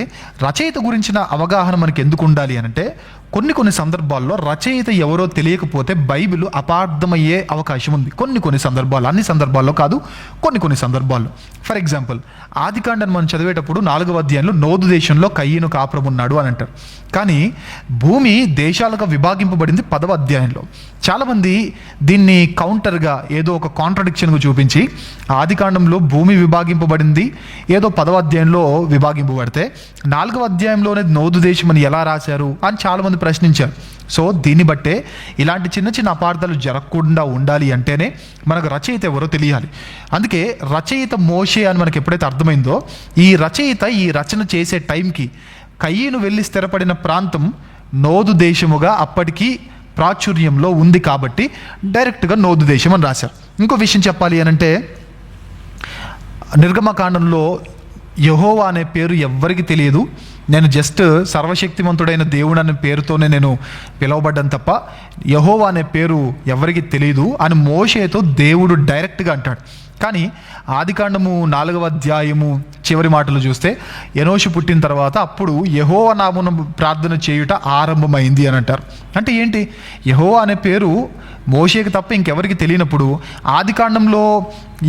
రచయిత గురించిన అవగాహన మనకి ఎందుకు ఉండాలి అని అంటే కొన్ని సందర్భాల్లో రచయిత ఎవరో తెలియకపోతే బైబిల్ అపార్థమయ్యే అవకాశం ఉంది. కొన్ని సందర్భాలు, అన్ని సందర్భాల్లో కాదు, కొన్ని సందర్భాల్లో. ఫర్ ఎగ్జాంపుల్ ఆదికాండాన్ని మనం చదివేటప్పుడు 4వ అధ్యాయంలో నోదు దేశంలో కయ్యను కాపురం ఉన్నాడు అని అంటారు. కానీ భూమి దేశాలుగా విభాగింపబడింది 10వ అధ్యాయంలో. చాలామంది దీన్ని కౌంటర్గా ఏదో ఒక కాంట్రడిక్షన్గా చూపించి ఆదికాండంలో భూమి విభాగింపబడింది ఏదో 10వ అధ్యాయంలో విభాగింపబడితే 4వ అధ్యాయంలోనే నోదు దేశం అని ఎలా రాశారు అని చాలామంది ప్రశ్నించారు. సో దీన్ని బట్టే ఇలాంటి చిన్న చిన్న అపార్థాలు జరగకుండా ఉండాలి అంటేనే మనకు రచయిత ఎవరో తెలియాలి. అందుకే రచయిత మోషే అని మనకి ఎప్పుడైతే అర్థమైందో, ఈ రచయిత ఈ రచన చేసే టైంకి కయీను వెళ్ళి స్థిరపడిన ప్రాంతం నోదు దేశముగా అప్పటికి ప్రాచుర్యంలో ఉంది కాబట్టి డైరెక్ట్గా నోదు దేశం అని రాశారు. ఇంకో విషయం చెప్పాలి అని అంటే, నిర్గమకాండంలో యెహోవా అనే పేరు ఎవ్వరికి తెలియదు. నేను జస్ట్ సర్వశక్తిమంతుడైన దేవుడు అనే పేరుతోనే నేను పిలువబడ్డాను తప్ప యెహోవా అనే పేరు ఎవరికి తెలియదు అని మోషేతో దేవుడు డైరెక్ట్గా అంటాడు. కానీ ఆదికాండము 4వ అధ్యాయము చివరి మాటలు చూస్తే, ఎనోషు పుట్టిన తర్వాత అప్పుడు యెహోవా నామమున ప్రార్థన చేయుట ఆరంభమైంది అని అంటారు. అంటే ఏంటి? యెహోవా అనే పేరు మోషేకి తప్ప ఇంకెవరికి తెలియనప్పుడు ఆదికాండంలో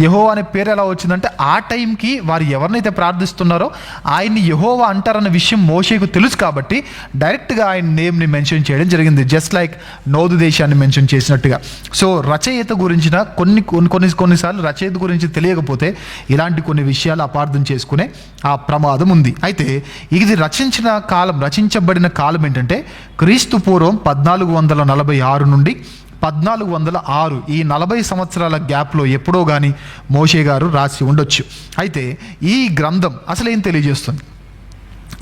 యెహోవా అనే పేరు ఎలా వచ్చిందంటే, ఆ టైంకి వారు ఎవరినైతే ప్రార్థిస్తున్నారో ఆయన్ని యెహోవా అంటారన్న విషయం మోషేకు తెలుసు కాబట్టి డైరెక్ట్గా ఆయన నేమ్ని మెన్షన్ చేయడం జరిగింది, జస్ట్ లైక్ నోదు దేశాన్ని మెన్షన్ చేసినట్టుగా. సో రచయిత గురించిన కొన్నిసార్లు రచయిత గురించి తెలియకపోతే ఇలాంటి కొన్ని విషయాలు అపార్థం చేసుకునే ఆ ప్రమాదం ఉంది. అయితే ఇది రచించబడిన కాలం ఏంటంటే క్రీస్తు పూర్వం 1446 నుండి 1406, ఈ 40 సంవత్సరాల గ్యాప్లో ఎప్పుడో కానీ మోషే గారు రాసి ఉండొచ్చు. అయితే ఈ గ్రంథం అసలు ఏం తెలియజేస్తుంది?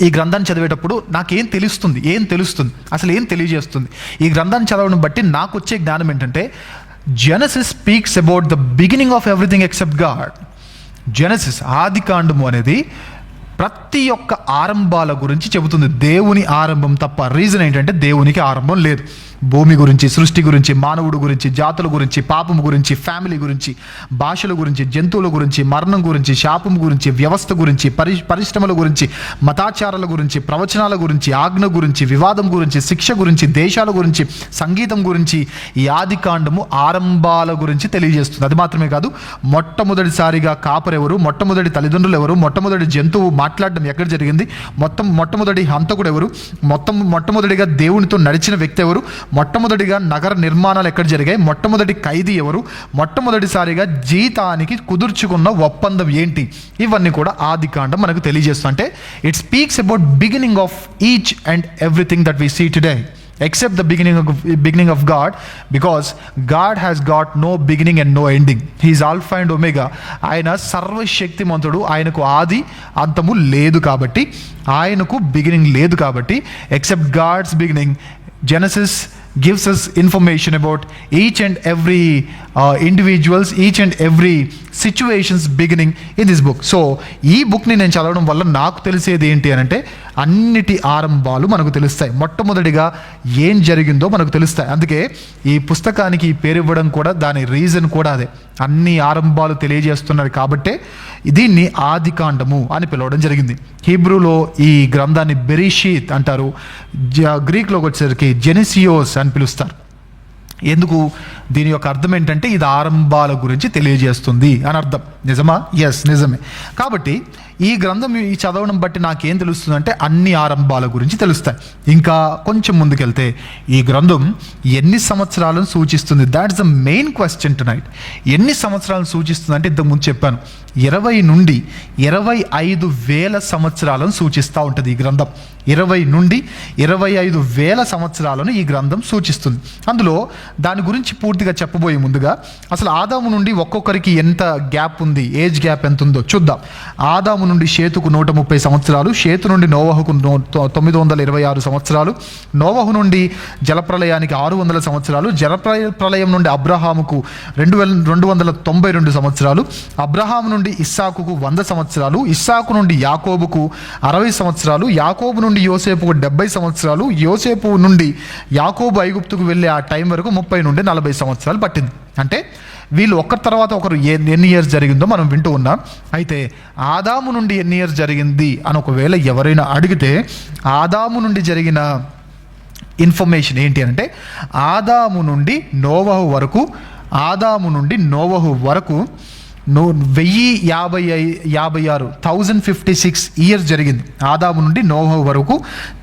ఈ గ్రంథాన్ని చదివేటప్పుడు నాకేం తెలుస్తుంది, అసలు ఏం తెలియజేస్తుంది? ఈ గ్రంథాన్ని చదవడం బట్టి నాకు వచ్చే జ్ఞానం ఏంటంటే, Genesis speaks about the beginning of everything except God. Genesis ఆదికాండము అనేది ప్రతి ఒక్క ఆరంభాల గురించి చెబుతుంది, దేవుని ఆరంభం తప్ప. రీజన్ ఏంటంటే దేవునికి ఆరంభం లేదు. భూమి గురించి, సృష్టి గురించి, మానవుడు గురించి, జాతుల గురించి, పాపం గురించి, ఫ్యామిలీ గురించి, భాషల గురించి, జంతువుల గురించి, మరణం గురించి, శాపం గురించి, వ్యవస్థ గురించి, పరిశ్రమల గురించి, మతాచారాల గురించి, ప్రవచనాల గురించి, ఆజ్ఞ గురించి, వివాదం గురించి, శిక్ష గురించి, దేశాల గురించి, సంగీతం గురించి ఈ ఆదికాండము ఆరంభాల గురించి తెలియజేస్తుంది. అది మాత్రమే కాదు, మొట్టమొదటిసారిగా కాపరెవరు, మొట్టమొదటి తల్లిదండ్రులు ఎవరు, మొట్టమొదటి జంతువు మాట్లాడడం ఎక్కడ జరిగింది, మొట్టమొదటి హంతకుడు ఎవరు, మొట్టమొదటిగా దేవునితో నడిచిన వ్యక్తి ఎవరు, మొట్టమొదటిగా నగర నిర్మాణాలు ఎక్కడ జరిగాయి, మొట్టమొదటి ఖైదీ ఎవరు, మొట్టమొదటిసారిగా జీతానికి కుదుర్చుకున్న ఒప్పందం ఏంటి, ఇవన్నీ కూడా ఆదికాండం మనకు తెలియజేస్తుంది. అంటే it speaks about beginning of each and everything that we see today except the beginning of God, because God has got no beginning and no ending. He is alpha and omega. ఆయన సర్వశక్తిమంతుడు, ఆయనకు ఆది అంతము లేదు కాబట్టి, ఆయనకు beginning లేదు కాబట్టి, except God's beginning, Genesis gives us information about each and every individuals, each and every situations beginning in this book. So ఈ బుక్ని నేను చదవడం వల్ల నాకు తెలిసేది ఏంటి అని అంటే, అన్నిటి ఆరంభాలు మనకు తెలుస్తాయి, మొట్టమొదటిగా ఏం జరిగిందో మనకు తెలుస్తాయి. అందుకే ఈ పుస్తకానికి ఈ పేరు ఇవ్వడం కూడా దాని రీజన్ కూడా అదే, అన్ని ఆరంభాలు తెలియజేస్తున్నారు కాబట్టే దీన్ని ఆదికాండము అని పిలవడం జరిగింది. హీబ్రూలో ఈ గ్రంథాన్ని బెరీషీత్ అంటారు, గ్రీక్లోకి వచ్చేసరికి జెనిసియోస్ అని పిలుస్తారు. ఎందుకు? దీని యొక్క అర్థం ఏంటంటే ఇది ఆరంభాల గురించి తెలియజేస్తుంది అని అర్థం. నిజమా? ఎస్, నిజమే. కాబట్టి ఈ గ్రంథం ఈ చదవడం బట్టి నాకేం తెలుస్తుంది అంటే అన్ని ఆరంభాల గురించి తెలుస్తాయి. ఇంకా కొంచెం ముందుకెళ్తే ఈ గ్రంథం ఎన్ని సంవత్సరాలను సూచిస్తుంది? That's the main question tonight. ఎన్ని సంవత్సరాలను సూచిస్తుంది అంటే, ఇంతకుముందు చెప్పాను, 20 నుండి 25,000 సంవత్సరాలను సూచిస్తూ ఉంటుంది ఈ గ్రంథం. 20 నుండి 25,000 సంవత్సరాలను ఈ గ్రంథం సూచిస్తుంది. అందులో దాని గురించి పూర్తిగా చెప్పబోయే ముందుగా అసలు ఆదాము నుండి ఒక్కొక్కరికి ఎంత గ్యాప్ ఉంది, ఏజ్ గ్యాప్ ఎంత ఉందో చూద్దాం. ఆదాము నుండి షేతుకు 130 సంవత్సరాలు, షేతు నుండి నోవహుకు 926 సంవత్సరాలు, నోవహు నుండి జలప్రలయానికి 600 సంవత్సరాలు, జలప్రలయం నుండి అబ్రహాముకు 292 సంవత్సరాలు, అబ్రహాము నుండి ఇస్సాకుకు 100 సంవత్సరాలు, ఇస్సాకు నుండి యాకోబుకు 60 సంవత్సరాలు, యాకోబు నుండి యోసేపుకు 70 సంవత్సరాలు, యోసేపు నుండి యాకోబు ఐగుప్తుకు వెళ్ళే ఆ టైం వరకు 30 నుండి 40 సంవత్సరాలు పట్టింది. అంటే వీళ్ళు ఒకరి తర్వాత ఒకరు ఎన్ని ఇయర్స్ జరిగిందో మనం వింటూ ఉన్నాం. అయితే ఆదాము నుండి ఎన్ని ఇయర్స్ జరిగింది అని ఒకవేళ ఎవరైనా అడిగితే, ఆదాము నుండి జరిగిన ఇన్ఫర్మేషన్ ఏంటి అంటే, ఆదాము నుండి నోవహు వరకు 1056 ఇయర్స్ జరిగింది. ఆదాము నుండి నోవహు వరకు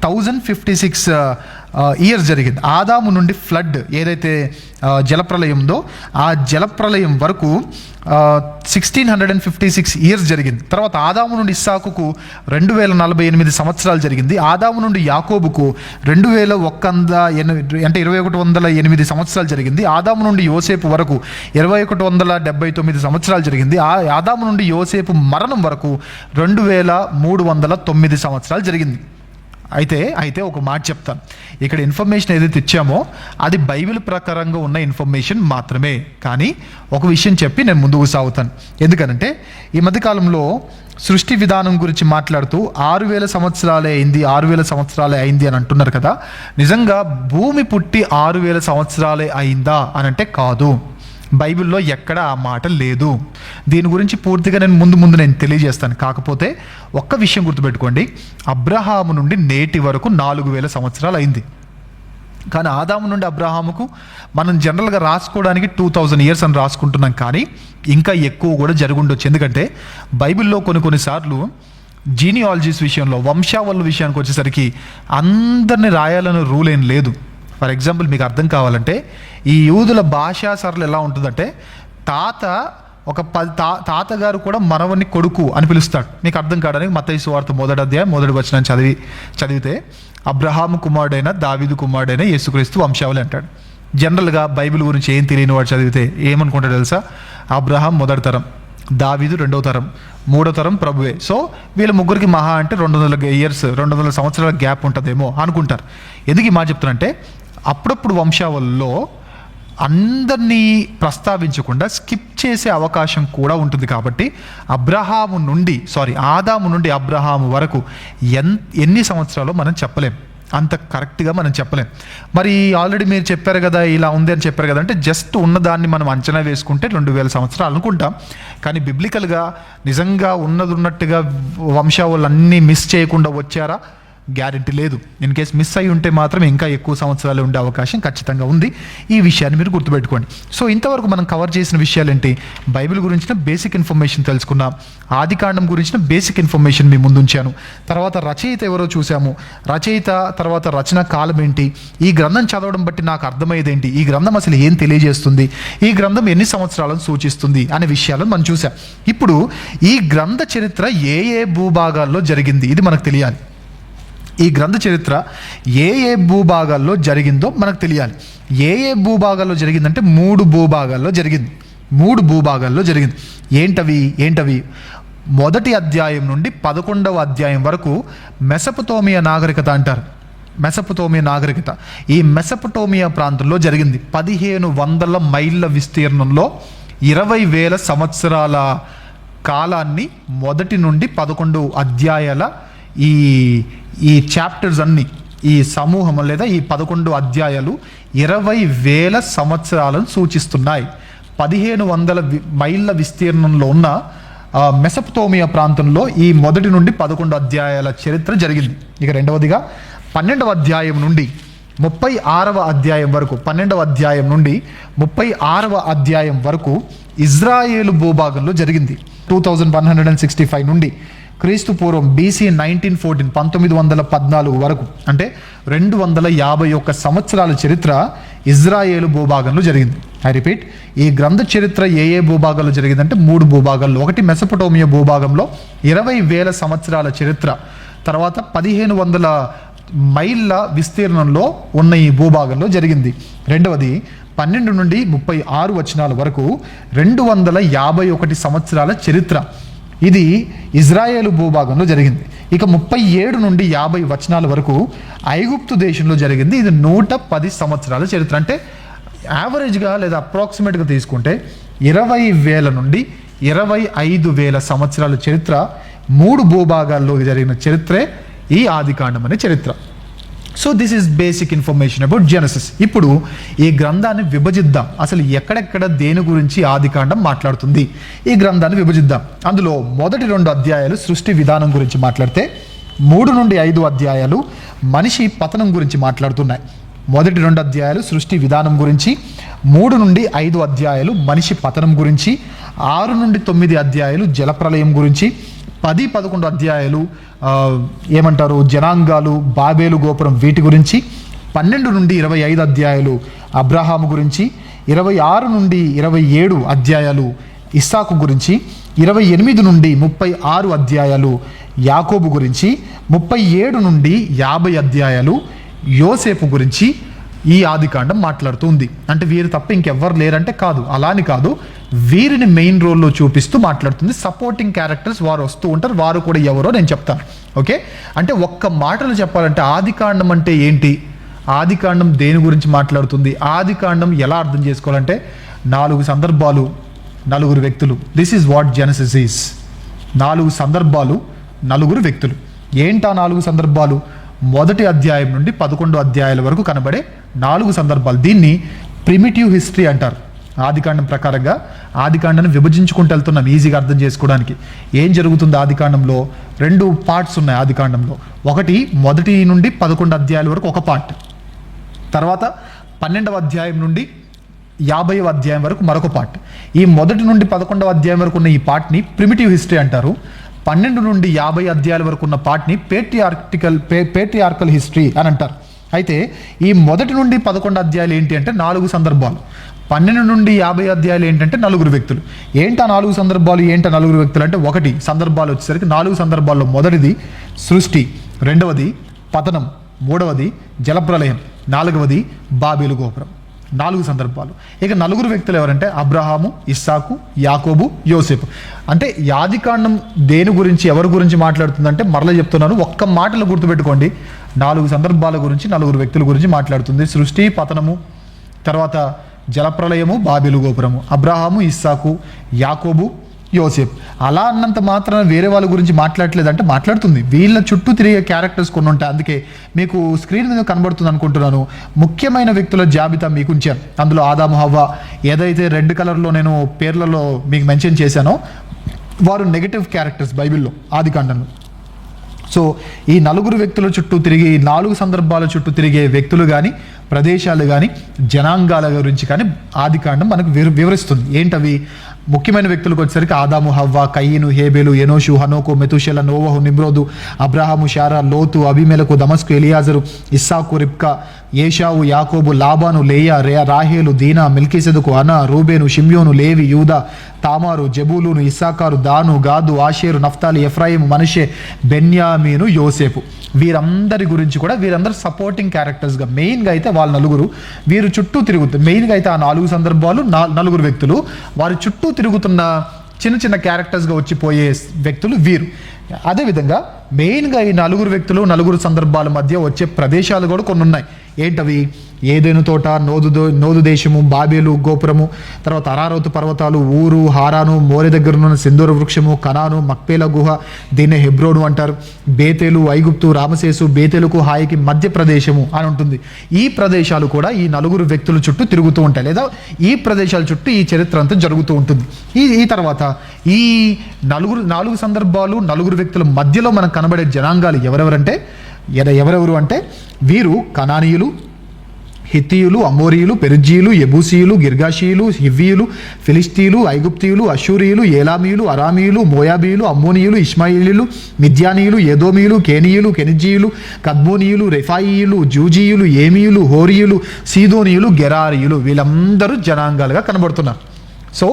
1056 ఇయర్స్ జరిగింది. ఆదాము నుండి ఫ్లడ్ ఏదైతే జలప్రలయం ఉందో ఆ జలప్రలయం వరకు 1656 ఇయర్స్ జరిగింది. తర్వాత ఆదాము నుండి ఇస్సాకుకు 2048 సంవత్సరాలు జరిగింది. ఆదాము నుండి యాకోబుకు 2108 అంటే 2108 సంవత్సరాలు జరిగింది. ఆదాము నుండి యోసేపు వరకు 2179 సంవత్సరాలు జరిగింది. ఆదాము నుండి యోసేపు మరణం వరకు 2309 సంవత్సరాలు జరిగింది. అయితే ఒక మాట చెప్తాను, ఇక్కడ ఇన్ఫర్మేషన్ ఏదైతే ఇచ్చామో అది బైబిల్ ప్రకారంగా ఉన్న ఇన్ఫర్మేషన్ మాత్రమే. కానీ ఒక విషయం చెప్పి నేను ముందుకు సాగుతాను. ఎందుకనంటే ఈ మధ్యకాలంలో సృష్టి విధానం గురించి మాట్లాడుతూ 6000 సంవత్సరాలే అయింది అని అంటున్నారు కదా. నిజంగా భూమి పుట్టి 6000 సంవత్సరాలే అయిందా అని అంటే కాదు. బైబిల్లో ఎక్కడ ఆ మాట లేదు. దీని గురించి పూర్తిగా నేను ముందు నేను తెలియజేస్తాను. కాకపోతే ఒక్క విషయం గుర్తుపెట్టుకోండి, అబ్రహాము నుండి నేటి వరకు 4000 సంవత్సరాలు అయింది. కానీ ఆదాము నుండి అబ్రహాముకు మనం జనరల్గా రాసుకోవడానికి 2000 ఇయర్స్ అని రాసుకుంటున్నాం. కానీ ఇంకా ఎక్కువ కూడా జరుగుండొచ్చు. ఎందుకంటే బైబిల్లో కొన్నిసార్లు జీనియాలజీస్ విషయంలో, వంశావళి విషయానికి వచ్చేసరికి అందరిని రాయాలని రూల్ ఏం లేదు. ఫర్ ఎగ్జాంపుల్ మీకు అర్థం కావాలంటే ఈ యూదుల భాషా సరళి ఎలా ఉంటుందంటే తాతగారు కూడా మనవని కొడుకు అని పిలుస్తాడు. మీకు అర్థం కావడానికి మత్తయి సువార్త 1వ అధ్యాయం 1వ వచనం చదివితే అబ్రహాము కుమారుడైన దావీదు కుమారుడైన యేసుక్రీస్తు వంశావళి అంటాడు. జనరల్గా బైబిల్ గురించి ఏం తెలియని వాడు చదివితే ఏమనుకుంటాడు తెలుసా? అబ్రహాం 1వ తరం, దావీదు 2వ తరం, 3వ తరం ప్రభువే. సో వీళ్ళ ముగ్గురికి మహా అంటే 200 సంవత్సరాల గ్యాప్ ఉంటుందేమో అనుకుంటారు. ఎందుకు ఈ మాట చెప్తానంటే అప్పుడప్పుడు వంశావళిలో అందరినీ ప్రస్తావించకుండా స్కిప్ చేసే అవకాశం కూడా ఉంటుంది. కాబట్టి ఆదాము నుండి అబ్రహాము వరకు ఎన్ని సంవత్సరాలు మనం చెప్పలేం, అంత కరెక్ట్గా మనం చెప్పలేం. మరి ఆల్రెడీ మీరు చెప్పారు కదా, ఇలా ఉంది అని చెప్పారు కదా అంటే జస్ట్ ఉన్నదాన్ని మనం అంచనా వేసుకుంటే 2000 సంవత్సరాలు అనుకుంటాం. కానీ బిబ్లికల్గా నిజంగా ఉన్నట్టుగా వంశావళులు అన్నీ మిస్ చేయకుండా వచ్చారా? గ్యారెంటీ లేదు. ఇన్ కేస్ మిస్ అయి ఉంటే మాత్రం ఇంకా ఎక్కువ సంవత్సరాలు ఉండే అవకాశం ఖచ్చితంగా ఉంది. ఈ విషయాన్ని మీరు గుర్తుపెట్టుకోండి. సో ఇంతవరకు మనం కవర్ చేసిన విషయాలు ఏంటి? బైబిల్ గురించిన బేసిక్ ఇన్ఫర్మేషన్ తెలుసుకున్నాం. ఆదికాండం గురించిన బేసిక్ ఇన్ఫర్మేషన్ మీ ముందుంచాను. తర్వాత రచయిత ఎవరో చూసాము. తర్వాత రచన కాలం ఏంటి, ఈ గ్రంథం చదవడం బట్టి నాకు అర్థమయ్యేది ఏంటి, ఈ గ్రంథం అసలు ఏం తెలియజేస్తుంది, ఈ గ్రంథం ఎన్ని సంవత్సరాలను సూచిస్తుంది అనే విషయాలను మనం చూసాం. ఇప్పుడు ఈ గ్రంథ చరిత్ర ఏ భూభాగాల్లో జరిగింది ఇది మనకు తెలియాలి. ఈ గ్రంథ చరిత్ర ఏ భూభాగాల్లో జరిగిందో మనకు తెలియాలి. ఏ భూభాగాల్లో జరిగిందంటే 3 భూభాగాల్లో జరిగింది. 3 భూభాగాల్లో జరిగింది. ఏంటవి? 1వ అధ్యాయం నుండి 11వ అధ్యాయం వరకు మెసొపొతేమియా నాగరికత అంటారు. మెసొపొతేమియా నాగరికత ఈ మెసొపొతేమియా ప్రాంతంలో జరిగింది. 1500 మైళ్ళ విస్తీర్ణంలో 20,000 సంవత్సరాల కాలాన్ని 1 నుండి 11 అధ్యాయాల ఈ చాప్టర్స్ అన్ని, ఈ సమూహం లేదా ఈ 11 అధ్యాయాలు 20,000 సంవత్సరాలను సూచిస్తున్నాయి. 1500 మైళ్ళ విస్తీర్ణంలో ఉన్న మెసొపొతేమియా ప్రాంతంలో ఈ 1 నుండి 11 అధ్యాయాల చరిత్ర జరిగింది. ఇక రెండవదిగా 12వ అధ్యాయం నుండి 36వ అధ్యాయం వరకు 12వ అధ్యాయం నుండి 36వ అధ్యాయం వరకు ఇజ్రాయేలు భూభాగంలో జరిగింది. 2165 నుండి క్రీస్తు పూర్వం BC 1914 వరకు అంటే 251 సంవత్సరాల చరిత్ర ఇజ్రాయేలు భూభాగంలో జరిగింది. ఐ రిపీట్, ఈ గ్రంథ చరిత్ర ఏ భూభాగాల్లో జరిగిందంటే 3 భూభాగాల్లో. ఒకటి మెసొపొటేమియా భూభాగంలో 20,000 సంవత్సరాల చరిత్ర, తర్వాత 1500 మైళ్ళ విస్తీర్ణంలో ఉన్న ఈ భూభాగంలో జరిగింది. రెండవది 12 నుండి 36 వచనాల వరకు 251 సంవత్సరాల చరిత్ర, ఇది ఇజ్రాయేలు భూభాగంలో జరిగింది. ఇక 37 నుండి 50 వచనాల వరకు ఐగుప్తు దేశంలో జరిగింది. ఇది 110 సంవత్సరాల చరిత్ర. అంటే యావరేజ్గా లేదా అప్రాక్సిమేట్గా తీసుకుంటే 20,000 నుండి 25,000 సంవత్సరాల చరిత్ర 3 భూభాగాల్లో జరిగిన చరిత్రే ఈ ఆదికాండం అనే చరిత్ర. So this is basic information about Genesis. ఇప్పుడు ఈ గ్రంథాన్ని విభజిద్దాం. అసలు ఎక్కడెక్కడ దేని గురించి ఆదికాండం మాట్లాడుతుంది, ఈ గ్రంథాన్ని విభజిద్దాం. అందులో మొదటి 2 అధ్యాయాలు సృష్టి విధానం గురించి మాట్లాడితే 3 నుండి 5 అధ్యాయాలు మనిషి పతనం గురించి మాట్లాడుతున్నాయి. మొదటి 2 అధ్యాయాలు సృష్టి విధానం గురించి, 3 నుండి 5 అధ్యాయాలు మనిషి పతనం గురించి, 6 నుండి 9 అధ్యాయాలు జలప్రలయం గురించి, 10-11 అధ్యాయాలు ఏమంటారు జనాంగాలు, బాబేలు గోపురం వీటి గురించి, 12 నుండి 25 అధ్యాయాలు అబ్రహాము గురించి, 26 నుండి 27 అధ్యాయాలు ఇస్సాకు గురించి, 28 నుండి 36 అధ్యాయాలు యాకోబు గురించి, 37 నుండి 50 అధ్యాయాలు యోసేపు గురించి ఈ ఆదికాండం మాట్లాడుతుంది. అంటే వీరు తప్ప ఇంకెవ్వరు లేరంటే కాదు, అలాని కాదు, వీరిని మెయిన్ రోల్లో చూపిస్తూ మాట్లాడుతుంది. సపోర్టింగ్ క్యారెక్టర్స్ వారు వస్తూ ఉంటారు, వారు కూడా ఎవరో నేను చెప్తాను. ఓకే, అంటే ఒక్క మాటలు చెప్పాలంటే ఆదికాండం అంటే ఏంటి, ఆదికాండం దేని గురించి మాట్లాడుతుంది, ఆదికాండం ఎలా అర్థం చేసుకోవాలంటే 4 సందర్భాలు, 4 వ్యక్తులు. This is what Genesis is. 4 సందర్భాలు, 4 వ్యక్తులు. ఏంటా 4 సందర్భాలు? మొదటి అధ్యాయం నుండి 11 అధ్యాయాల వరకు కనబడే 4 సందర్భాలు. దీన్ని ప్రిమిటివ్ హిస్టరీ అంటారు. ఆదికాండం ప్రకారంగా ఆదికాండాన్ని విభజించుకుంటూ వెళ్తున్నాం ఈజీగా అర్థం చేసుకోవడానికి. ఏం జరుగుతుంది ఆదికాండంలో? 2 పార్ట్స్ ఉన్నాయి ఆదికాండంలో. ఒకటి మొదటి నుండి 11 అధ్యాయాల వరకు ఒక పార్ట్, తర్వాత 12వ అధ్యాయం నుండి 50వ అధ్యాయం వరకు మరొక పార్ట్. ఈ మొదటి నుండి 11వ అధ్యాయం వరకు ఉన్న ఈ పార్ట్ని ప్రిమిటివ్ హిస్టరీ అంటారు. 12 నుండి 50 అధ్యాయాల వరకు ఉన్న పార్ట్ని పేట్రియార్కల్ హిస్టరీ అని అంటారు. అయితే ఈ మొదటి నుండి 11 అధ్యాయాలు ఏంటి అంటే 4 సందర్భాలు. 12 నుండి 50 అధ్యాయాలు ఏంటంటే 4 వ్యక్తులు. ఏంటా 4 సందర్భాలు, ఏంటా 4 వ్యక్తులు అంటే, ఒకటి సందర్భాలు వచ్చేసరికి 4 సందర్భాల్లో మొదటిది సృష్టి, రెండవది పతనం, మూడవది జలప్రలయం, 4వది బాబేలు గోపురం. 4 సందర్భాలు. ఇక 4 వ్యక్తులు ఎవరంటే అబ్రహాము, ఇస్సాకు, యాకోబు, యోసేపు. అంటే ఆదికాండం దేని గురించి, ఎవరి గురించి మాట్లాడుతుందంటే, మరలా చెప్తున్నాను, ఒక్క మాటలు గుర్తుపెట్టుకోండి, 4 సందర్భాల గురించి, 4 వ్యక్తుల గురించి మాట్లాడుతుంది. సృష్టి, పతనము, తర్వాత జలప్రలయము, బాబేలు గోపురము, అబ్రహాము, ఇస్సాకు, యాకోబు, యోసేపు. అలా అన్నంత మాత్రాన వేరే వాళ్ళ గురించి మాట్లాడలేదు అంటే మాట్లాడుతుంది. వీళ్ళ చుట్టూ తిరిగే క్యారెక్టర్స్ కొన్ని ఉంటాయి. అందుకే మీకు స్క్రీన్ మీద కనబడుతుంది అనుకుంటున్నాను, ముఖ్యమైన వ్యక్తుల జాబితా మీకు ఉంచాను. అందులో ఆదాము, హవ్వ, ఏదైతే రెడ్ కలర్లో నేను పేర్లలో మీకు మెన్షన్ చేశానో వారు నెగటివ్ క్యారెక్టర్స్ బైబిల్లో, ఆదికాండంలో. సో ఈ 4 వ్యక్తుల చుట్టూ తిరిగి, 4 సందర్భాల చుట్టూ తిరిగే వ్యక్తులు కానీ, ప్రదేశాలు కానీ, జనాంగాల గురించి కానీ ఆదికాండం మనకు వివరిస్తుంది. ఏంటవి? ముఖ్యమైన వ్యక్తులకు వచ్చేసరికి ఆదాము, హవ్వ, కయ్యను, హేబేలు, ఎనోషు, హనోకు, మెతుషెల, నోవహు, నిమ్రోదు, అబ్రహాము, షారా, లోతు, అబీమెలకు, దమస్కు, ఎలియాజరు, ఇస్సాకు, రిబ్కా, ఏషావు, యాకోబు, లాబాను, లేయా, రాహేలు, దీనా, మిల్కీసెదకు, అనా, రూబేను, షిమ్యోను, లేవి, యూదా, తామారు, జబూలును, ఇస్సాకారు, దాను, గాదు, ఆషేరు, నఫ్తాలి, ఎఫ్రాయిము, మనషే, బెన్యామీను, యోసేపు. వీరందరి గురించి కూడా, వీరందరూ సపోర్టింగ్ క్యారెక్టర్స్గా, మెయిన్గా అయితే వాళ్ళ 4 వీరు చుట్టూ తిరుగుతుంది. మెయిన్గా అయితే ఆ 4 సందర్భాలు, 4 వ్యక్తులు, వారి చుట్టూ తిరుగుతున్న చిన్న చిన్న క్యారెక్టర్స్గా వచ్చిపోయే వ్యక్తులు వీరు. అదేవిధంగా మెయిన్గా ఈ 4 వ్యక్తులు, 4 సందర్భాల మధ్య వచ్చే ప్రదేశాలు కూడా కొన్ని ఉన్నాయి. ఏంటవి? ఏదెను తోట, నోదు దేశము, బాబేలు గోపురము, తర్వాత అరారోతు పర్వతాలు, ఊరు, హారాను, మోరె దగ్గరనున్న సింధూర వృక్షము, కనాను, మక్పేల గుహ, దీన్నే హెబ్రోను అంటారు, బేతేలు, ఐగుప్తు, రామసేసు, బేతేలుకు హాయికి మధ్య ప్రదేశము అని ఉంటుంది. ఈ ప్రదేశాలు కూడా ఈ 4 వ్యక్తుల చుట్టూ తిరుగుతూ ఉంటాయి, లేదా ఈ ప్రదేశాల చుట్టూ ఈ చరిత్ర అంతా జరుగుతూ ఉంటుంది. ఈ తర్వాత ఈ 4 సందర్భాలు, 4 వ్యక్తుల మధ్యలో మనకు కనబడే జనాంగాలు ఎవరెవరు అంటే వీరు కనానీయులు, హిత్తీయులు, అమోరీయులు, పెరిజ్జీయులు, యెబూసీయులు, గిర్గాషీయులు, హివ్వీయులు, ఫిలిస్తీయులు, ఐగుప్తీయులు, అషూరీయులు, ఏలామీయులు, అరామీయులు, మోయాబీయులు, అమ్మోనీయులు, ఇష్మాయిలీలు, మిద్యానీయులు, ఏదోమీయులు, కేనీయులు, కెనిజ్జీయులు, కద్మోనీయులు, రెఫాయియులు, జూజీయులు, ఏమీయులు, హోరీయులు, సీదోనీయులు, గెరారీయులు. వీళ్ళందరూ జనాంగాలుగా కనబడుతున్నారు. సో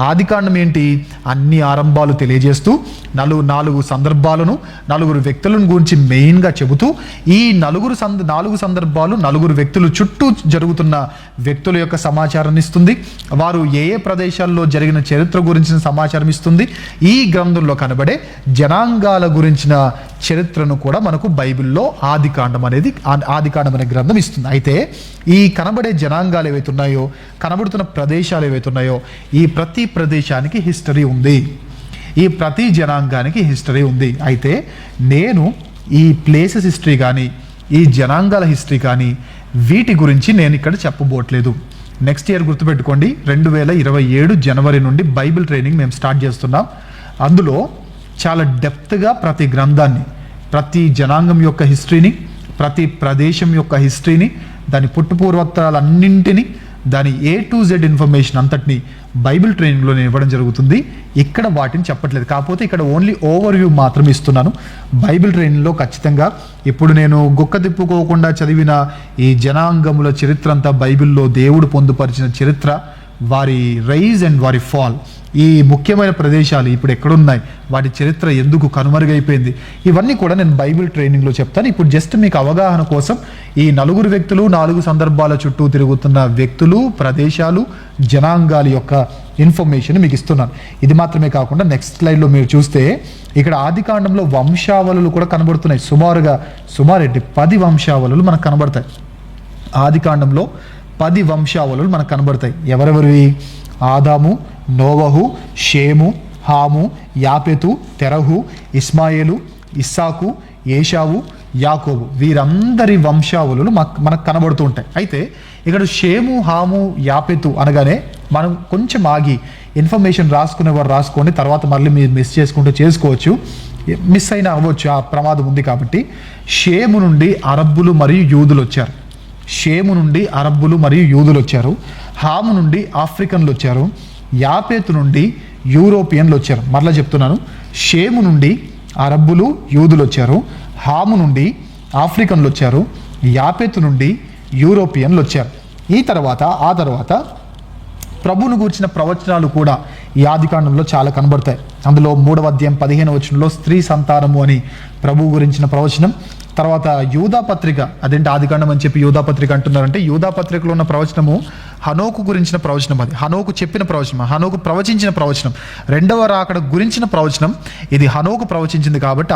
ఆదికాండం ఏంటి? అన్ని ఆరంభాలు తెలియజేస్తూ 4 సందర్భాలను, 4 వ్యక్తులను గురించి మెయిన్గా చెబుతూ, ఈ 4 సందర్భాలు, 4 వ్యక్తులు చుట్టూ జరుగుతున్న వ్యక్తుల యొక్క సమాచారాన్ని ఇస్తుంది. వారు ఏ ప్రదేశాల్లో జరిగిన చరిత్ర గురించిన సమాచారం ఇస్తుంది. ఈ గ్రంథంలో కనబడే జనాంగాల గురించిన చరిత్రను కూడా మనకు బైబిల్లో ఆదికాండం అనే గ్రంథం ఇస్తుంది. అయితే ఈ కనబడే జనాంగాలు ఏవైతే ఉన్నాయో, కనబడుతున్న ప్రదేశాలు ఏవైతే ఉన్నాయో, ఈ ప్రతి ప్రదేశానికి హిస్టరీ ఉంది, ఈ ప్రతి జనాంగానికి హిస్టరీ ఉంది. అయితే నేను ఈ ప్లేసెస్ హిస్టరీ కానీ, ఈ జనాంగాల హిస్టరీ కానీ, వీటి గురించి నేను ఇక్కడ చెప్పబోట్లేదు. నెక్స్ట్ ఇయర్ గుర్తుపెట్టుకోండి, 2027 జనవరి నుండి బైబిల్ ట్రైనింగ్ మేము స్టార్ట్ చేస్తున్నాం. అందులో చాలా డెప్త్గా ప్రతి గ్రంథాన్ని, ప్రతి జనాంగం యొక్క హిస్టరీని, ప్రతి ప్రదేశం యొక్క హిస్టరీని, దాని పుట్టుపూర్వోత్తరాలన్నింటినీ దాని A to Z ఇన్ఫర్మేషన్ అంతటిని బైబిల్ ట్రైనింగ్లో నేను ఇవ్వడం జరుగుతుంది. ఇక్కడ వాటిని చెప్పట్లేదు, కాకపోతే ఇక్కడ ఓన్లీ ఓవర్ వ్యూ మాత్రం ఇస్తున్నాను. బైబిల్ ట్రైనింగ్లో ఖచ్చితంగా ఇప్పుడు నేను గుక్క తిప్పుకోకుండా చదివిన ఈ జనాంగముల చరిత్ర అంతా, బైబిల్లో దేవుడు పొందుపరిచిన చరిత్ర, వారి రైజ్ అండ్ వారి ఫాల్, ఈ ముఖ్యమైన ప్రదేశాలు ఇప్పుడు ఎక్కడున్నాయి, వాటి చరిత్ర ఎందుకు కనుమరుగైపోయింది, ఇవన్నీ కూడా నేను బైబిల్ ట్రైనింగ్లో చెప్తాను. ఇప్పుడు జస్ట్ మీకు అవగాహన కోసం ఈ 4 వ్యక్తులు 4 సందర్భాల చుట్టూ తిరుగుతున్న వ్యక్తులు, ప్రదేశాలు, జనాంగాల యొక్క ఇన్ఫర్మేషన్ మీకు ఇస్తున్నాను. ఇది మాత్రమే కాకుండా నెక్స్ట్ స్లైడ్లో మీరు చూస్తే ఇక్కడ ఆదికాండంలో వంశావళులు కూడా కనబడుతున్నాయి. సుమారు 10 వంశావళులు మనకు కనబడతాయి. ఆదికాండంలో 10 వంశావళులు మనకు కనబడతాయి. ఎవరెవరివి? ఆదాము, నోవహు, షేము, హాము, యాపెతు, తెరహు, ఇస్మాయేలు, ఇస్సాకు, ఏషావు, యాకోబు, వీరందరి వంశావళులు మనకు కనబడుతూ ఉంటాయి. అయితే ఇక్కడ షేము, హాము, యాపెతు అనగానే మనం కొంచెం ఆగి ఇన్ఫర్మేషన్ రాసుకునేవారు రాసుకోండి, తర్వాత మళ్ళీ మీరు మిస్ చేసుకుంటూ చేసుకోవచ్చు, మిస్ అయినా అవ్వచ్చు, ఆ ప్రమాదం ఉంది. కాబట్టి షేము నుండి అరబ్బులు మరియు యూదులు వచ్చారు. షేము నుండి అరబ్బులు మరియు యూదులు వచ్చారు. హాము నుండి ఆఫ్రికన్లు వచ్చారు. యాపేతు నుండి యూరోపియన్లు వచ్చారు. మరలా చెప్తున్నాను, షేము నుండి అరబ్బులు యూదులు వచ్చారు. హాము నుండి ఆఫ్రికన్లు వచ్చారు. యాపేతు నుండి యూరోపియన్లు వచ్చారు. ఆ తర్వాత ప్రభువును గూర్చిన ప్రవచనాలు కూడా ఈ ఆదికాండంలో చాలా కనబడతాయి. అందులో 3వ అధ్యాయం 15వ వచనంలో స్త్రీ సంతానము అని ప్రభువు గురించిన ప్రవచనం. తర్వాత యూదాపత్రిక, అదేంటి ఆదికాండం అని చెప్పి యూదాపత్రిక అంటున్నారంటే, యూదాపత్రికలో ఉన్న ప్రవచనము హనోకు గురించిన ప్రవచనం. అది హనోకు చెప్పిన ప్రవచనం, హనోకు ప్రవచించిన ప్రవచనం. 2వ రాకడ గురించిన ప్రవచనం ఇది హనోకు ప్రవచించింది కాబట్టి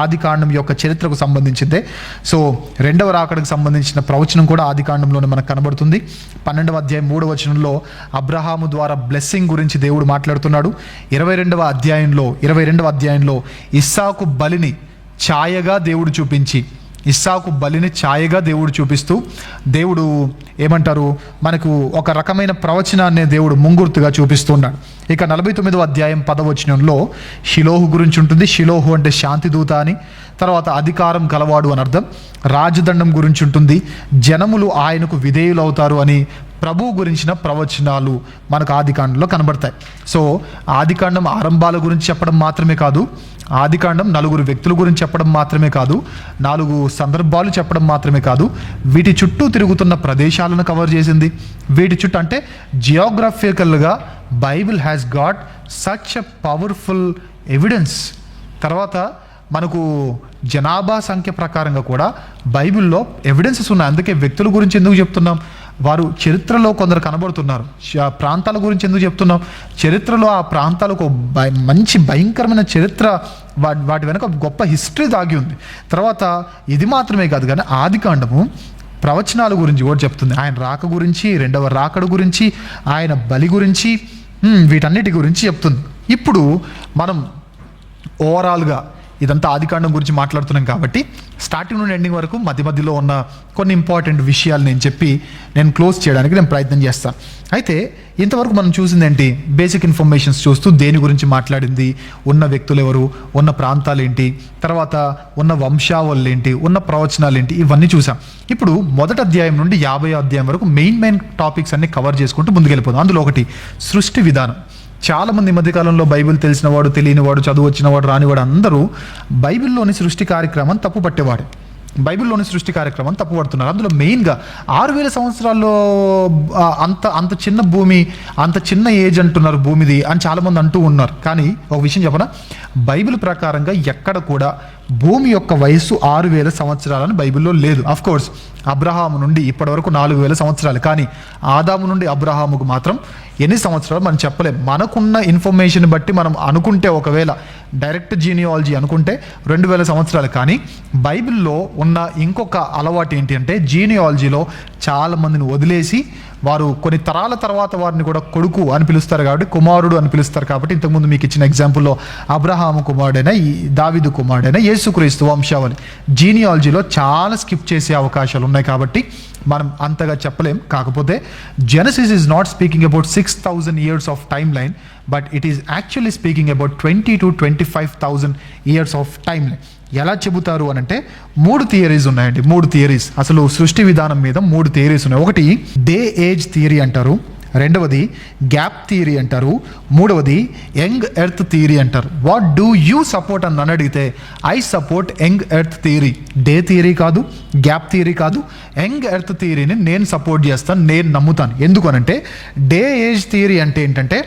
ఆదికాండం యొక్క చరిత్రకు సంబంధించిందే. సో 2వ రాకడకు సంబంధించిన ప్రవచనం కూడా ఆదికాండంలోనే మనకు కనబడుతుంది. 12వ అధ్యాయం 3వ వచనంలో అబ్రహాము ద్వారా బ్లెస్సింగ్ గురించి దేవుడు మాట్లాడుతున్నాడు. 22వ అధ్యాయంలో ఇస్సాకు బలిని ఛాయగా దేవుడు చూపిస్తూ దేవుడు ఏమంటారు, మనకు ఒక రకమైన ప్రవచనాన్ని దేవుడు ముంగుర్తుగా చూపిస్తున్నాడు. ఇక 49వ అధ్యాయం 10వ వచనంలో షిలోహు గురించి ఉంటుంది. షిలోహు అంటే శాంతి దూత అని, తర్వాత అధికారం గలవాడు అని అర్థం. రాజదండం గురించి ఉంటుంది. జనములు ఆయనకు విధేయులవుతారు అని ప్రభువు గురించిన ప్రవచనాలు మనకు ఆదికాండంలో కనబడతాయి. సో ఆదికాండం ఆరంభాల గురించి చెప్పడం మాత్రమే కాదు, ఆదికాండం 4 వ్యక్తుల గురించి చెప్పడం మాత్రమే కాదు, 4 సందర్భాలు చెప్పడం మాత్రమే కాదు, వీటి చుట్టూ తిరుగుతున్న ప్రదేశాలను కవర్ చేసింది. వీటి చుట్టూ అంటే జియోగ్రఫికల్గా Bible has got such a powerful evidence. తర్వాత మనకు జనాభా సంఖ్య ప్రకారంగా కూడా బైబిల్లో ఎవిడెన్సెస్ ఉన్నాయి. అందుకే వ్యక్తుల గురించి ఎందుకు చెప్తున్నాం, వారు చరిత్రలో కొందరు కనబడుతున్నారు. ప్రాంతాల గురించి ఎందుకు చెప్తున్నాం, చరిత్రలో ఆ ప్రాంతాలకు మంచి భయంకరమైన చరిత్ర, వాటి వెనక గొప్ప హిస్టరీ దాగి ఉంది. తర్వాత ఇది మాత్రమే కాదు కానీ ఆదికాండము ప్రవచనాల గురించి కూడా చెప్తుంది. ఆయన రాక గురించి, 2వ రాకడ గురించి, ఆయన బలి గురించి, వీటన్నిటి గురించి చెప్తుంది. ఇప్పుడు మనం ఓవరాల్గా ఇదంతా ఆదికాండం గురించి మాట్లాడుతున్నాం కాబట్టి స్టార్టింగ్ నుండి ఎండింగ్ వరకు మధ్యలో ఉన్న కొన్ని ఇంపార్టెంట్ విషయాలు నేను క్లోజ్ చేయడానికి నేను ప్రయత్నం చేస్తాను. అయితే ఇంతవరకు మనం చూసింది ఏంటి, బేసిక్ ఇన్ఫర్మేషన్స్ చూస్తూ దేని గురించి మాట్లాడింది, ఉన్న వ్యక్తులు ఎవరు, ఉన్న ప్రాంతాలు ఏంటి, తర్వాత ఉన్న వంశావళులు ఏంటి, ఉన్న ప్రవచనాలు ఏంటి, ఇవన్నీ చూసాం. ఇప్పుడు 1వ అధ్యాయం నుండి 50వ అధ్యాయం వరకు మెయిన్ టాపిక్స్ అన్ని కవర్ చేసుకుంటూ ముందుకెళ్ళిపోదాం. అందులో ఒకటి సృష్టి విధానం. చాలామంది ఈ మధ్యకాలంలో బైబిల్ తెలిసినవాడు, తెలియనివాడు, చదువు వచ్చినవాడు, రానివాడు అందరూ బైబిల్లోని సృష్టి కార్యక్రమం తప్పు పట్టేవాడు. బైబిల్లోని సృష్టి కార్యక్రమం తప్పుపడుతున్నారు. అందులో మెయిన్గా 6000 సంవత్సరాల్లో అంత చిన్న భూమి, అంత చిన్న ఏజ్ అంటున్నారు భూమిది అని చాలామంది అంటూ ఉన్నారు. కానీ ఒక విషయం చెప్పనా, బైబిల్ ప్రకారంగా ఎక్కడ కూడా భూమి యొక్క వయస్సు 6000 సంవత్సరాలని బైబిల్లో లేదు. అఫ్కోర్స్ అబ్రహాము నుండి ఇప్పటి వరకు 4000 సంవత్సరాలు, కానీ ఆదాము నుండి అబ్రహాముకు మాత్రం ఎన్ని సంవత్సరాలు మనం చెప్పలేం. మనకున్న ఇన్ఫర్మేషన్ బట్టి మనం అనుకుంటే, ఒకవేళ డైరెక్ట్ జీనియాలజీ అనుకుంటే 2000 సంవత్సరాలు. కానీ బైబిల్లో ఉన్న ఇంకొక అలవాటు ఏంటి అంటే, జీనియాలజీలో చాలామందిని వదిలేసి వారు కొన్ని తరాల తర్వాత వారిని కూడా కొడుకు అని పిలుస్తారు కాబట్టి, కుమారుడు అని పిలుస్తారు కాబట్టి, ఇంతకుముందు మీకు ఇచ్చిన ఎగ్జాంపుల్లో అబ్రహాము కుమారుడైన, దావీదు కుమారుడైన యేసుక్రీస్తు వంశావళి జీనియాలజీలో చాలా స్కిప్ చేసే అవకాశాలు ఉన్నాయి. కాబట్టి మనం అంతగా చెప్పలేం. కాకపోతే Genesis is not speaking about 6,000 years of time line, but it is actually speaking about 20 to 25,000 years of time line. ఎలా చెబుతారు అని అంటే 3 థియరీస్ ఉన్నాయండి. 3 థియరీస్, అసలు సృష్టి విధానం మీద 3 థియరీస్ ఉన్నాయి. ఒకటి డే ఏజ్ థియరీ అంటారు, రెండవది గ్యాప్ థియరీ అంటారు, మూడవది యంగ్ ఎర్త్ థియరీ అంటారు. వాట్ డూ యూ సపోర్ట్ అని నన్ను అడిగితే I support young earth theory. Day theory కాదు, గ్యాప్ థియరీ కాదు, యంగ్ ఎర్త్ థియరీని నేను సపోర్ట్ చేస్తాను, నేను నమ్ముతాను. ఎందుకు అనంటే డే ఏజ్ థియరీ అంటే ఏంటంటే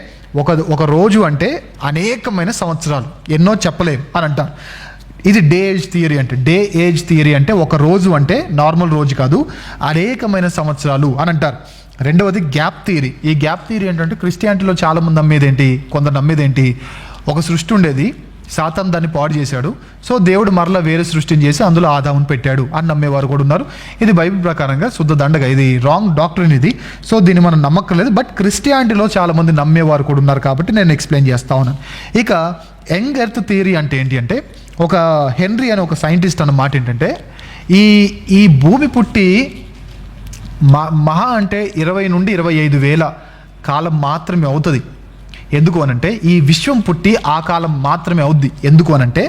ఒక రోజు అంటే అనేకమైన సంవత్సరాలు, ఎన్నో చెప్పలేము అని అంటారు. ఇది డే ఏజ్ థియరీ అంటే. డే ఏజ్ థియరీ అంటే ఒక రోజు అంటే నార్మల్ రోజు కాదు, అనేకమైన సంవత్సరాలు అని అంటారు. రెండవది గ్యాప్ థియరీ. ఈ గ్యాప్ థియరీ ఏంటంటే క్రిస్టియానిటీలో చాలామంది నమ్మేదేంటి, కొందరు నమ్మేదేంటి, ఒక సృష్టి ఉండేది, సాతాను దాన్ని పాడు చేశాడు, సో దేవుడు మరలా వేరే సృష్టిని చేసి అందులో ఆదామును పెట్టాడు అని నమ్మేవారు కూడా ఉన్నారు. ఇది బైబిల్ ప్రకారంగా శుద్ధ దండగా, ఇది రాంగ్ డాక్ట్రిన్ ఇది. సో దీన్ని మనం నమ్మక్కర్లేదు, బట్ క్రిస్టియానిటీలో చాలామంది నమ్మేవారు కూడా ఉన్నారు కాబట్టి నేను ఎక్స్ప్లెయిన్ చేస్తా ఉన్నాను. ఇక యంగ్ ఎర్త్ థియరీ అంటే ఏంటి అంటే, ఒక హెన్రీ అనే ఒక సైంటిస్ట్ అన్నమాట ఏంటంటే, ఈ భూమి పుట్టి మహా అంటే 20 నుండి 25 వేల కాలం మాత్రమే అవుతుంది. ఎందుకు అనంటే ఈ విశ్వం పుట్టి ఆ కాలం మాత్రమే అవుద్ది. ఎందుకంటే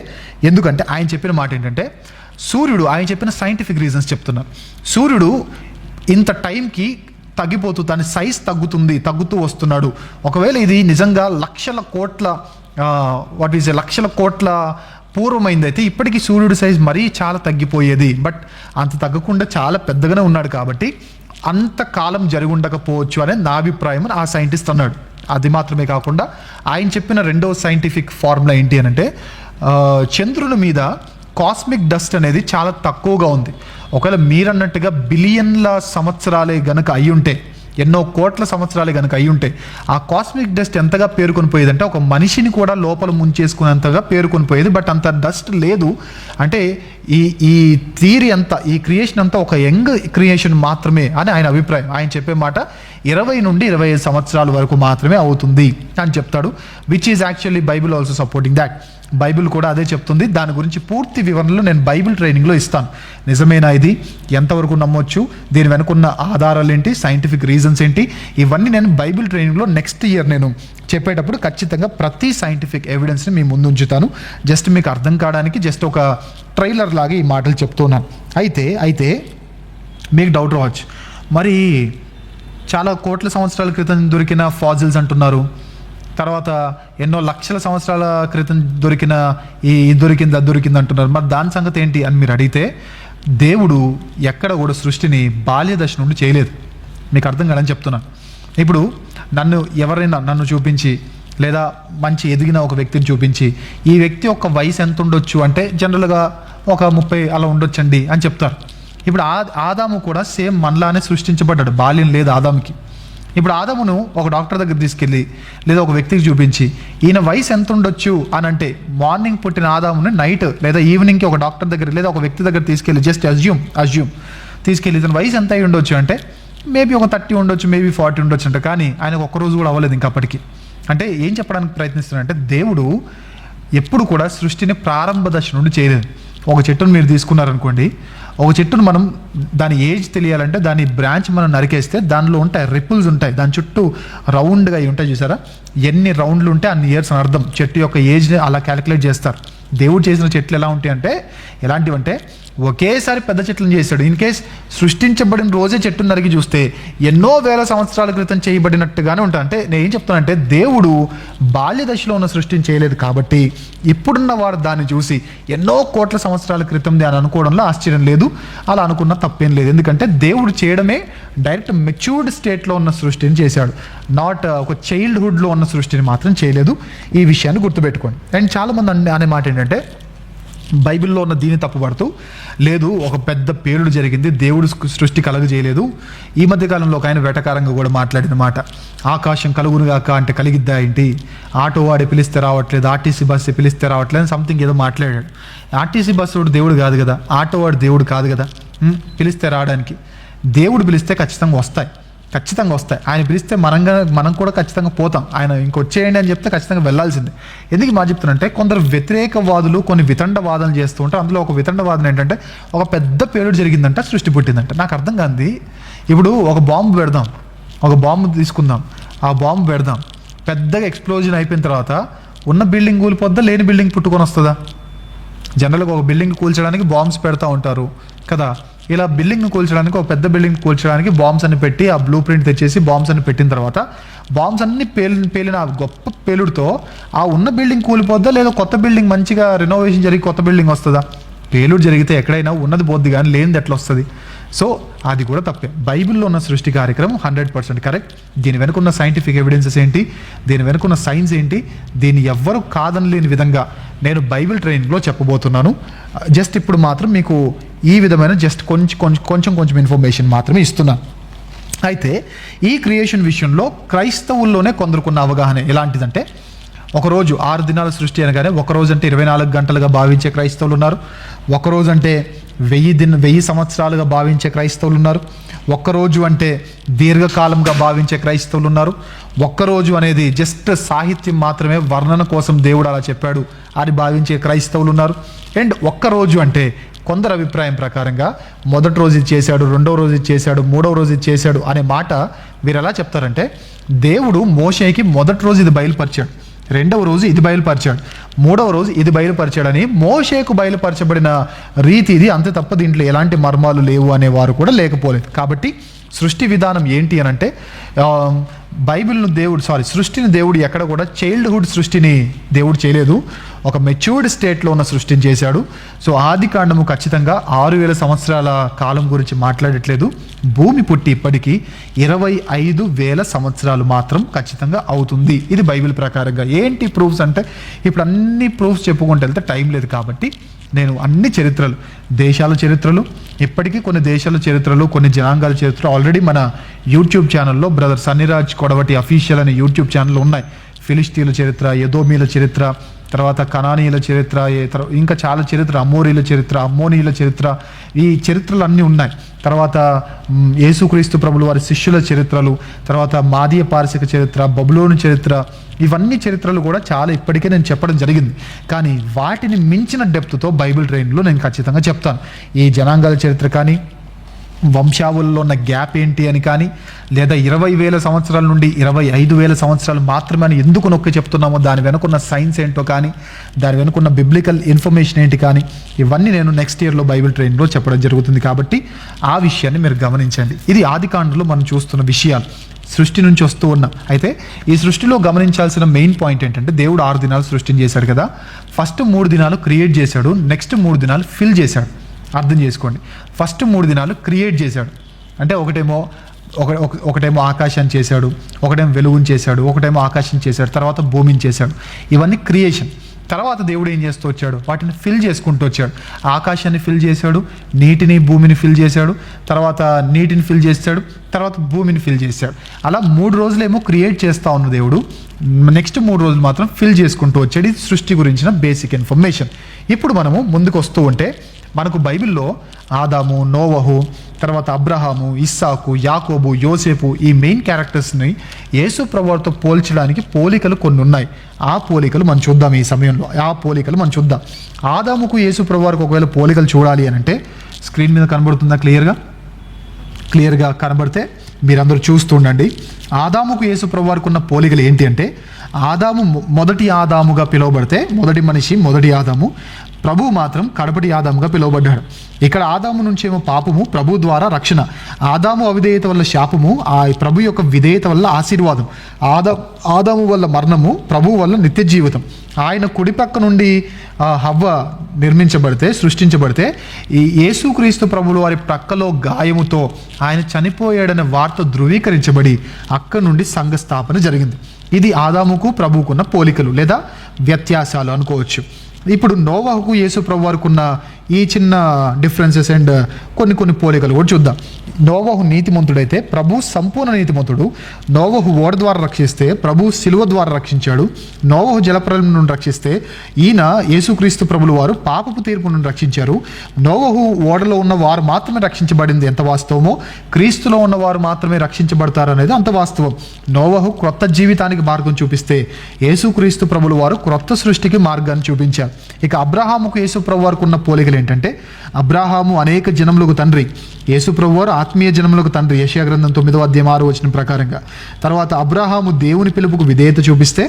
ఆయన చెప్పిన మాట ఏంటంటే, సూర్యుడు, ఆయన చెప్పిన సైంటిఫిక్ రీజన్స్ చెప్తున్నారు, సూర్యుడు ఇంత టైంకి దాని సైజ్ తగ్గుతూ వస్తున్నాడు. ఒకవేళ ఇది నిజంగా లక్షల కోట్ల పూర్వమైందైతే ఇప్పటికీ సూర్యుడి సైజ్ మరీ చాలా తగ్గిపోయేది. బట్ అంత తగ్గకుండా చాలా పెద్దగానే ఉన్నాడు కాబట్టి అంత కాలం జరిగి ఉండకపోవచ్చు అనేది నా అభిప్రాయం అని ఆ సైంటిస్ట్ అన్నాడు. అది మాత్రమే కాకుండా ఆయన చెప్పిన రెండవ సైంటిఫిక్ ఫార్ములా ఏంటి అని అంటే, చంద్రుని మీద కాస్మిక్ డస్ట్ అనేది చాలా తక్కువగా ఉంది. ఒకవేళ మీరన్నట్టుగా బిలియన్ల సంవత్సరాలే గనక అయి ఉంటే, ఎన్నో కోట్ల సంవత్సరాలే కనుక అయి ఉంటే, ఆ కాస్మిక్ డస్ట్ ఎంతగా పేరుకొని పోయేదంటే ఒక మనిషిని కూడా లోపల ముంచేసుకునేంతగా పేరుకొని పోయేది. బట్ అంత డస్ట్ లేదు. అంటే ఈ థియరీ అంతా, ఈ క్రియేషన్ అంతా ఒక యంగ్ క్రియేషన్ మాత్రమే అని ఆయన అభిప్రాయం. ఆయన చెప్పే మాట 20 నుండి 25 సంవత్సరాల వరకు మాత్రమే అవుతుంది అని చెప్తాడు, which is actually Bible also supporting that. Bible కూడా అదే చెప్తుంది. దాని గురించి పూర్తి వివరణలు నేను బైబిల్ ట్రైనింగ్లో ఇస్తాను. నిజమేనా, ఇది ఎంతవరకు నమ్మొచ్చు, దీని వెనుకున్న ఆధారాలు ఏంటి, సైంటిఫిక్ రీజన్స్ ఏంటి, ఇవన్నీ నేను బైబిల్ ట్రైనింగ్లో నెక్స్ట్ ఇయర్ నేను చెప్పేటప్పుడు ఖచ్చితంగా ప్రతి సైంటిఫిక్ ఎవిడెన్స్ని మీ ముందు ఉంచుతాను. జస్ట్ మీకు అర్థం కావడానికి జస్ట్ ఒక ట్రైలర్ లాగా ఈ మాటలు చెప్తున్నాను. అయితే మీకు డౌట్ రావచ్చు, మరి చాలా కోట్ల సంవత్సరాల క్రితం దొరికిన ఫాజిల్స్ అంటున్నారు, తర్వాత ఎన్నో లక్షల సంవత్సరాల క్రితం దొరికింది అంటున్నారు, మరి దాని సంగతి ఏంటి అని మీరు అడిగితే, దేవుడు ఎక్కడ కూడా సృష్టిని బాల్యదశ నుండి చేయలేదు. మీకు అర్థం కాదని చెప్తున్నాను. ఇప్పుడు నన్ను చూపించి, లేదా మంచి ఎదిగిన ఒక వ్యక్తిని చూపించి, ఈ వ్యక్తి యొక్క వయసు ఎంత ఉండొచ్చు అంటే జనరల్గా ఒక 30 అలా ఉండొచ్చండి అని చెప్తారు. ఇప్పుడు ఆదాము కూడా సేమ్ మనలానే సృష్టించబడ్డాడు, బాల్యం లేదు ఆదాముకి. ఇప్పుడు ఆదామును ఒక డాక్టర్ దగ్గర తీసుకెళ్ళి, లేదా ఒక వ్యక్తికి చూపించి, ఈయన వయసు ఎంత ఉండొచ్చు అని అంటే, మార్నింగ్ పుట్టిన ఆదాముని నైట్ లేదా ఈవినింగ్కి ఒక డాక్టర్ దగ్గర లేదా ఒక వ్యక్తి దగ్గర తీసుకెళ్ళి జస్ట్ అజ్యూమ్ తీసుకెళ్ళి ఇతని వయసు ఎంత అయి ఉండొచ్చు అంటే మేబీ ఒక 30 ఉండొచ్చు, మేబీ 40 ఉండొచ్చు అంట. కానీ ఆయనకు ఒక్కరోజు కూడా అవ్వలేదు ఇంకా అప్పటికి. అంటే ఏం చెప్పడానికి ప్రయత్నిస్తున్నారంటే, దేవుడు ఎప్పుడు కూడా సృష్టిని ప్రారంభ దశ నుండి చేయలేదు. ఒక చెట్టును మీరు తీసుకున్నారనుకోండి, ఒక చెట్టును మనం దాని ఏజ్ తెలియాలంటే దాని బ్రాంచ్ మనం నరికేస్తే దానిలో ఉంటాయి రిపుల్స్ ఉంటాయి, దాని చుట్టూ రౌండ్గా అవి ఉంటాయి చూసారా, ఎన్ని రౌండ్లు ఉంటే అన్ని ఇయర్స్ అని అర్థం. చెట్టు యొక్క ఏజ్ని అలా క్యాలిక్యులేట్ చేస్తారు. దేవుడు చేసిన చెట్లు ఎలా ఉంటాయి అంటే, ఎలాంటివంటే ఒకేసారి పెద్ద చెట్లను చేశాడు. ఇన్ కేస్ సృష్టించబడిన రోజే చెట్టును నరికి చూస్తే ఎన్నో వేల సంవత్సరాల క్రితం చేయబడినట్టుగానే ఉంటాయి. అంటే నేను ఏం చెప్తానంటే, దేవుడు బాల్య దశలో ఉన్న సృష్టిని చేయలేదు కాబట్టి ఇప్పుడున్న వాడు దాన్ని చూసి ఎన్నో కోట్ల సంవత్సరాల క్రితం అని అనుకోవడంలో ఆశ్చర్యం లేదు, అలా అనుకున్న తప్పేం లేదు. ఎందుకంటే దేవుడు చేయడమే డైరెక్ట్ మెచ్యూర్డ్ స్టేట్లో ఉన్న సృష్టిని చేశాడు, నాట్ ఒక చైల్డ్హుడ్లో ఉన్న సృష్టిని మాత్రం చేయలేదు. ఈ విషయాన్ని గుర్తుపెట్టుకోండి. అండ్ చాలామంది అనే మాట ఏంటంటే, బైబిల్లో ఉన్న దీన్ని తప్పుపడుతూ, లేదు ఒక పెద్ద పేలుడు జరిగింది, దేవుడు సృష్టి కలగజేయలేదు. ఈ మధ్యకాలంలో ఒక ఆయన వెటకారంగా కూడా మాట్లాడిన మాట, ఆకాశం కలుగునుగాక అంటే కలిగిద్దా ఏంటి, ఆటో వాడి పిలిస్తే రావట్లేదు, ఆర్టీసీ బస్సు పిలిస్తే రావట్లేదు, సంథింగ్ ఏదో మాట్లాడాడు. ఆర్టీసీ బస్సు దేవుడు కాదు కదా, ఆటో వాడు దేవుడు కాదు కదా పిలిస్తే రావడానికి. దేవుడు పిలిస్తే ఖచ్చితంగా వస్తాయి. ఖచ్చితంగా వస్తాయి. ఆయన పిలిస్తే మనం కూడా ఖచ్చితంగా పోతాం. ఆయన ఇంకొచ్చేయండి అని చెప్తే ఖచ్చితంగా వెళ్ళాల్సిందే. ఎందుకు మా చెప్తున్నంటే కొందరు వ్యతిరేకవాదులు కొన్ని వితండవాదనలు చేస్తూ ఉంటారు. అందులో ఒక వితండవాదన ఏంటంటే ఒక పెద్ద పేలుడు జరిగిందంట, సృష్టి పుట్టిందంట. నాకు అర్థం కాదు. ఇప్పుడు ఒక బాంబు పెడదాం, ఒక బాంబు తీసుకుందాం, ఆ బాంబు పెడదాం, పెద్దగా ఎక్స్ప్లోజన్ అయిపోయిన తర్వాత ఉన్న బిల్డింగ్ కూలిపోద్దా, లేని బిల్డింగ్ పుట్టుకొని వస్తుందా? జనరల్గా ఒక బిల్డింగ్ కూల్చడానికి బాంబ్స్ పెడతా ఉంటారు కదా. ఇలా బిల్డింగ్ను కూల్చడానికి, ఒక పెద్ద బిల్డింగ్ కూల్చడానికి బాంబ్స్ అన్ని పెట్టి ఆ బ్లూ ప్రింట్ తెచ్చేసి బాంబ్స్ అన్ని పెట్టిన తర్వాత బాంబ్స్ అన్ని పేలిన గొప్ప పేలుడుతో ఆ ఉన్న బిల్డింగ్ కూలిపోద్దా, లేదా కొత్త బిల్డింగ్ మంచిగా రెనోవేషన్ జరిగి కొత్త బిల్డింగ్ వస్తుందా? పేలుడు జరిగితే ఎక్కడైనా ఉన్నది పోద్ది కానీ లేనిది ఎట్లా వస్తుంది? సో అది కూడా తప్పే. బైబిల్లో ఉన్న సృష్టి కార్యక్రమం 100% కరెక్ట్. దీని వెనుకున్న సైంటిఫిక్ ఎవిడెన్సెస్ ఏంటి, దీని వెనుకున్న సైన్స్ ఏంటి, దీన్ని ఎవ్వరూ కాదనలేని విధంగా నేను బైబిల్ ట్రైనింగ్లో చెప్పబోతున్నాను. జస్ట్ ఇప్పుడు మాత్రం మీకు ఈ విధమైన జస్ట్ కొంచెం ఇన్ఫర్మేషన్ మాత్రమే ఇస్తున్నాను. అయితే ఈ క్రియేషన్ విషయంలో క్రైస్తవుల్లోనే కొందరుకున్న అవగాహన ఎలాంటిదంటే, ఒకరోజు 6 దినాల సృష్టి అనగానే ఒకరోజు అంటే 24 గంటలుగా భావించే క్రైస్తవులు ఉన్నారు. ఒకరోజు అంటే 1000 సంవత్సరాలుగా భావించే క్రైస్తవులు ఉన్నారు. ఒక్కరోజు అంటే దీర్ఘకాలంగా భావించే క్రైస్తవులు ఉన్నారు. ఒక్కరోజు అనేది జస్ట్ సాహిత్యం మాత్రమే, వర్ణన కోసం దేవుడు అలా చెప్పాడు అని భావించే క్రైస్తవులు ఉన్నారు. అండ్ ఒక్కరోజు అంటే కొందరు అభిప్రాయం ప్రకారంగా మొదటి రోజు ఇది చేశాడు, రెండవ రోజు ఇది చేశాడు, మూడవ రోజు ఇది చేశాడు అనే మాట వీరు ఎలా చెప్తారంటే, దేవుడు మోషేకి మొదటి రోజు ఇది బయలుపరిచాడు, రెండవ రోజు ఇది బయలుపరిచాడు, మూడవ రోజు ఇది బయలుపరిచాడని మోషేకు బయలుపరచబడిన రీతి ఇది, అంతే తప్ప దీంట్లో ఎలాంటి మర్మాలు లేవు అనేవారు కూడా లేకపోలేదు. కాబట్టి సృష్టి విధానం ఏంటి అని అంటే, సృష్టిని దేవుడు ఎక్కడ కూడా చైల్డ్హుడ్ సృష్టిని దేవుడు చేయలేదు, ఒక మెచ్యూర్డ్ స్టేట్లో ఉన్న సృష్టిని చేశాడు. సో ఆది కాండము ఖచ్చితంగా 6000 సంవత్సరాల కాలం గురించి మాట్లాడట్లేదు. భూమి పుట్టి ఇప్పటికీ 25,000 సంవత్సరాలు మాత్రం ఖచ్చితంగా అవుతుంది. ఇది బైబిల్ ప్రకారంగా. ఏంటి ప్రూఫ్స్ అంటే, ఇప్పుడు అన్ని ప్రూఫ్స్ చెప్పుకుంటూ వెళ్తే టైం లేదు కాబట్టి నేను అన్ని చరిత్రలు, దేశాల చరిత్రలు, ఇప్పటికీ కొన్ని దేశాల చరిత్రలు, కొన్ని జనాంగాల చరిత్ర ఆల్రెడీ మన యూట్యూబ్ ఛానల్లో బ్రదర్ సన్నిరాజ్ కొడవటి అఫీషియల్ అనే యూట్యూబ్ ఛానల్ ఉన్నాయి. ఫిలిస్టీన్ల చరిత్ర, ఎదోమీల చరిత్ర, తర్వాత కనానీయుల చరిత్ర, ఇంకా చాలా చరిత్ర, అమోరీల చరిత్ర, అమ్మోనీయుల చరిత్ర, ఈ చరిత్రలు అన్నీ ఉన్నాయి. తర్వాత యేసుక్రీస్తు ప్రభులు వారి శిష్యుల చరిత్రలు, తర్వాత మాదీయ పారసిక చరిత్ర, బబులోను చరిత్ర, ఇవన్నీ చరిత్రలు కూడా చాలా ఇప్పటికే నేను చెప్పడం జరిగింది. కానీ వాటిని మించిన డెప్త్తో బైబిల్ ట్రైన్లో నేను ఖచ్చితంగా చెప్తాను. ఈ జనాంగాల చరిత్ర కానీ, వంశావళిలో ఉన్న గ్యాప్ ఏంటి అని కానీ, లేదా 20,000 సంవత్సరాల నుండి 25,000 సంవత్సరాలు మాత్రమే అని ఎందుకు నొక్కి చెప్తున్నామో దాని వెనుకున్న సైన్స్ ఏంటో కానీ, దాని వెనుకున్న బిబ్లికల్ ఇన్ఫర్మేషన్ ఏంటి కానీ, ఇవన్నీ నేను నెక్స్ట్ ఇయర్లో బైబిల్ ట్రైన్లో చెప్పడం జరుగుతుంది. కాబట్టి ఆ విషయాన్ని మీరు గమనించండి. ఇది ఆదికాండలో మనం చూస్తున్న విషయాలు, సృష్టి నుంచి వస్తూ ఉన్నాం. అయితే ఈ సృష్టిలో గమనించాల్సిన మెయిన్ పాయింట్ ఏంటంటే, దేవుడు 6 దినాలు సృష్టిని చేశాడు కదా. ఫస్ట్ 3 దినాలు క్రియేట్ చేశాడు, నెక్స్ట్ 3 దినాలు ఫిల్ చేశాడు. అర్థం చేసుకోండి, ఫస్ట్ 3 దినాలు క్రియేట్ చేశాడు అంటే ఒకటేమో ఆకాశాన్ని చేశాడు, ఒకటేమో వెలుగుని చేశాడు, ఒకటేమో ఆకాశం చేశాడు, తర్వాత భూమిని చేశాడు. ఇవన్నీ క్రియేషన్. తర్వాత దేవుడు ఏం చేస్తూ వచ్చాడు, వాటిని ఫిల్ చేసుకుంటూ వచ్చాడు. ఆకాశాన్ని ఫిల్ చేశాడు, నీటిని భూమిని ఫిల్ చేశాడు, తర్వాత నీటిని ఫిల్ చేశాడు, తర్వాత భూమిని ఫిల్ చేశాడు. అలా 3 రోజులేమో క్రియేట్ చేస్తూ ఉన్న దేవుడు, నెక్స్ట్ 3 రోజులు మాత్రం ఫిల్ చేసుకుంటూ వచ్చాడు. ఇది సృష్టి గురించిన బేసిక్ ఇన్ఫర్మేషన్. ఇప్పుడు మనము ముందుకు వస్తూ ఉంటే మనకు బైబిల్లో ఆదాము, నోవహు, తర్వాత అబ్రహాము, ఇస్సాకు, యాకోబు, యోసేపు, ఈ మెయిన్ క్యారెక్టర్స్ని యేసు ప్రభువుతో పోల్చడానికి పోలికలు కొన్ని ఉన్నాయి. ఆ పోలికలు మనం చూద్దాం ఈ సమయంలో. ఆదాముకు యేసు ప్రభువుకు ఒకవేళ పోలికలు చూడాలి అని అంటే స్క్రీన్ మీద కనబడుతుందా? క్లియర్గా కనబడితే మీరందరూ చూస్తుండండి. ఆదాముకు యేసు ప్రభువుకు ఉన్న పోలికలు ఏంటి అంటే, ఆదాము మొదటి ఆదాముగా పిలువబడితే, మొదటి మనిషి మొదటి ఆదాము, ప్రభువు మాత్రం కడపటి ఆదాముగా పిలువబడ్డాడు. ఇక్కడ ఆదాము నుంచేమో పాపము, ప్రభు ద్వారా రక్షణ. ఆదాము అవిధేయత వల్ల శాపము, ఆ ప్రభు యొక్క విధేయత వల్ల ఆశీర్వాదం. ఆదాము వల్ల మరణము, ప్రభువు వల్ల నిత్య జీవితం. ఆయన కుడిపక్క నుండి హవ్వ సృష్టించబడితే ఈ యేసుక్రీస్తు ప్రభువుల వారి ప్రక్కలో గాయముతో ఆయన చనిపోయాడనే వార్త ధృవీకరించబడి అక్కడి నుండి సంఘ స్థాపన జరిగింది. ఇది ఆదాముకు ప్రభువుకున్న పోలికలు లేదా వ్యత్యాసాలు అనుకోవచ్చు. ఇప్పుడు నోవాహుకు యేసు ప్రభువుకు ఉన్న ఈ చిన్న డిఫరెన్సెస్ అండ్ కొన్ని పోలికలు కూడా చూద్దాం. నోవహు నీతిమంతుడైతే ప్రభు సంపూర్ణ నీతిమంతుడు. నోవహు ఓడ ద్వారా రక్షిస్తే ప్రభు శిలువ ద్వారా రక్షించాడు. నోవహు జలప్రలయం నుండి రక్షిస్తే ఈయన యేసుక్రీస్తు ప్రభులు వారు పాపపు తీర్పు నుండి రక్షించారు. నోవహు ఓడలో ఉన్న వారు మాత్రమే రక్షించబడింది ఎంత వాస్తవమో, క్రీస్తులో ఉన్న వారు మాత్రమే రక్షించబడతారు అనేది అంత వాస్తవం. నోవహు క్రొత్త జీవితానికి మార్గం చూపిస్తే యేసుక్రీస్తు ప్రభులు వారు క్రొత్త సృష్టికి మార్గాన్ని చూపించారు. ఇక అబ్రహాముకు యేసు ప్రభు వారికి ఉన్న పోలికలు ఏంటంటే, అబ్రహాము అనేక జనములకు తండ్రి, యేసు ప్రభు వారు ఆత్మీయ జనములకు తండ్రి, యెషయా గ్రంథం 9వ అధ్యాయం 6వ వచనం ప్రకారంగా. తర్వాత అబ్రహాము దేవుని పిలుపుకు విధేయత చూపిస్తే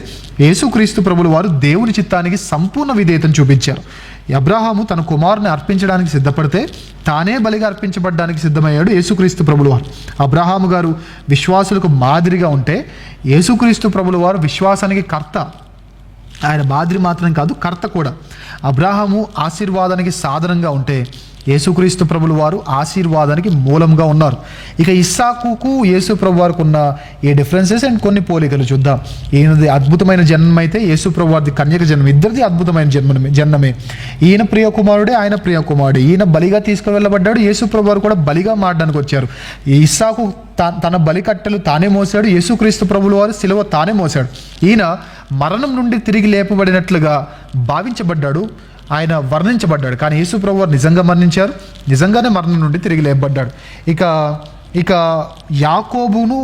యేసుక్రీస్తు ప్రభులు వారు దేవుని చిత్తానికి సంపూర్ణ విధేయతను చూపించారు. అబ్రహాము తన కుమారుని అర్పించడానికి సిద్ధపడితే తానే బలిగా అర్పించబడ్డానికి సిద్ధమయ్యాడు యేసుక్రీస్తు ప్రభులు వారు. అబ్రహాము గారు విశ్వాసులకు మాదిరిగా ఉంటే యేసుక్రీస్తు ప్రభులు వారు విశ్వాసానికి కర్త. ఆయన మాదిరి మాత్రం కాదు, కర్త కూడా. అబ్రహాము ఆశీర్వాదానికి సాధనంగా ఉంటే యేసుక్రీస్తు ప్రభులు వారు ఆశీర్వాదానికి మూలంగా ఉన్నారు. ఇక ఇస్సాకుకు యేసు ప్రభు వారికి ఉన్న ఈ డిఫరెన్సెస్ అండ్ కొన్ని పోలికలు చూద్దాం. ఈయనది అద్భుతమైన జన్మ అయితే యేసు ప్రభు వారిది కన్యక జన్మ, ఇద్దరిది అద్భుతమైన జన్మమే. ఈయన ప్రియ కుమారుడే, ఆయన ప్రియ కుమారుడే. ఈయన బలిగా తీసుకువెళ్ళబడ్డాడు, యేసు ప్రభు వారు కూడా బలిగా మారడానికి వచ్చారు. ఇస్సాకు తన బలి కట్టెలు తానే మోసాడు, యేసుక్రీస్తు ప్రభులు వారు శిలువ తానే మోసాడు. ఈయన మరణం నుండి తిరిగి లేపబడినట్లుగా భావించబడ్డాడు, ఆయన వర్ణించబడ్డాడు. కానీ యేసు ప్రభు వారు నిజంగా మరణించారు, నిజంగానే మరణం నుండి తిరిగి లేపబడ్డాడు. ఇక యాకోబును,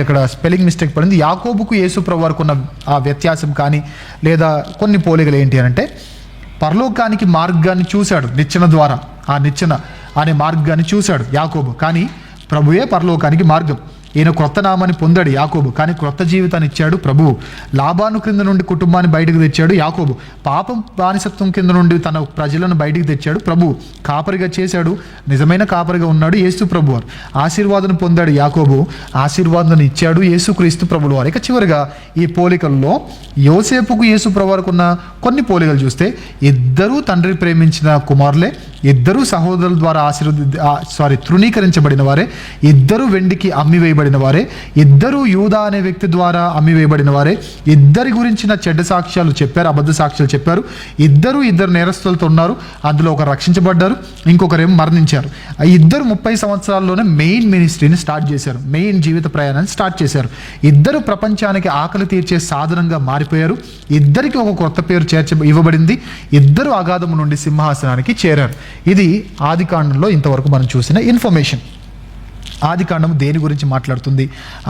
అక్కడ స్పెల్లింగ్ మిస్టేక్ పడింది. యాకోబుకు యేసు ప్రభు వారికి ఉన్న ఆ వ్యత్యాసం కానీ లేదా కొన్ని పోలికలు ఏంటి అంటే, పరలోకానికి మార్గాన్ని చూశాడు నిచ్చెన ద్వారా, ఆ నిచ్చెన అనే మార్గాన్ని చూశాడు యాకోబు, కానీ ప్రభువే పరలోకానికి మార్గం. ఈయన క్రొత్త నామాన్ని పొందాడు యాకోబు, కానీ క్రొత్త జీవితాన్ని ఇచ్చాడు ప్రభువు. లాబాను క్రింద నుండి కుటుంబాన్ని బయటకు తెచ్చాడు యాకోబు. పాపం బానిసత్వం కింద నుండి తన ప్రజలను బయటికి తెచ్చాడు ప్రభువు. కాపరిగా చేశాడు, నిజమైన కాపరిగా ఉన్నాడు యేసు ప్రభు వారు. ఆశీర్వాదం పొందాడు యాకోబు, ఆశీర్వాదాన్ని ఇచ్చాడు యేసుక్రీస్తు ప్రభులు వారు. ఇక చివరిగా ఈ పోలికల్లో యోసేపుకు యేసు ప్రభు వారికి ఉన్న కొన్ని పోలికలు చూస్తే, ఇద్దరూ తండ్రి ప్రేమించిన కుమారులే, ఇద్దరూ సహోదరుల ద్వారా తృణీకరించబడిన వారే, ఇద్దరు వెండికి అమ్మివేయబడిన వారే, ఇద్దరు యూదా అనే వ్యక్తి ద్వారా అమ్మివేయబడిన వారే, ఇద్దరి గురించిన చెడ్డ సాక్ష్యాలు చెప్పారు, అబద్ధ సాక్ష్యాలు చెప్పారు. ఇద్దరు నేరస్తులతో ఉన్నారు, అందులో ఒకరు రక్షించబడ్డారు, ఇంకొకరేమో మరణించారు. ఇద్దరు 30 సంవత్సరాల్లోనే మెయిన్ మినిస్ట్రీని స్టార్ట్ చేశారు, మెయిన్ జీవిత ప్రయాణాన్ని స్టార్ట్ చేశారు. ఇద్దరు ప్రపంచానికి ఆకలి తీర్చే సాధనంగా మారిపోయారు. ఇద్దరికి ఒక కొత్త పేరు ఇవ్వబడింది. ఇద్దరు అగాధము నుండి సింహాసనానికి చేరారు. ఇది ఆదికాండంలో ఇంతవరకు మనం చూసిన ఇన్ఫర్మేషన్. ఆదికాండం దేని గురించి మాట్లాడుతుంది?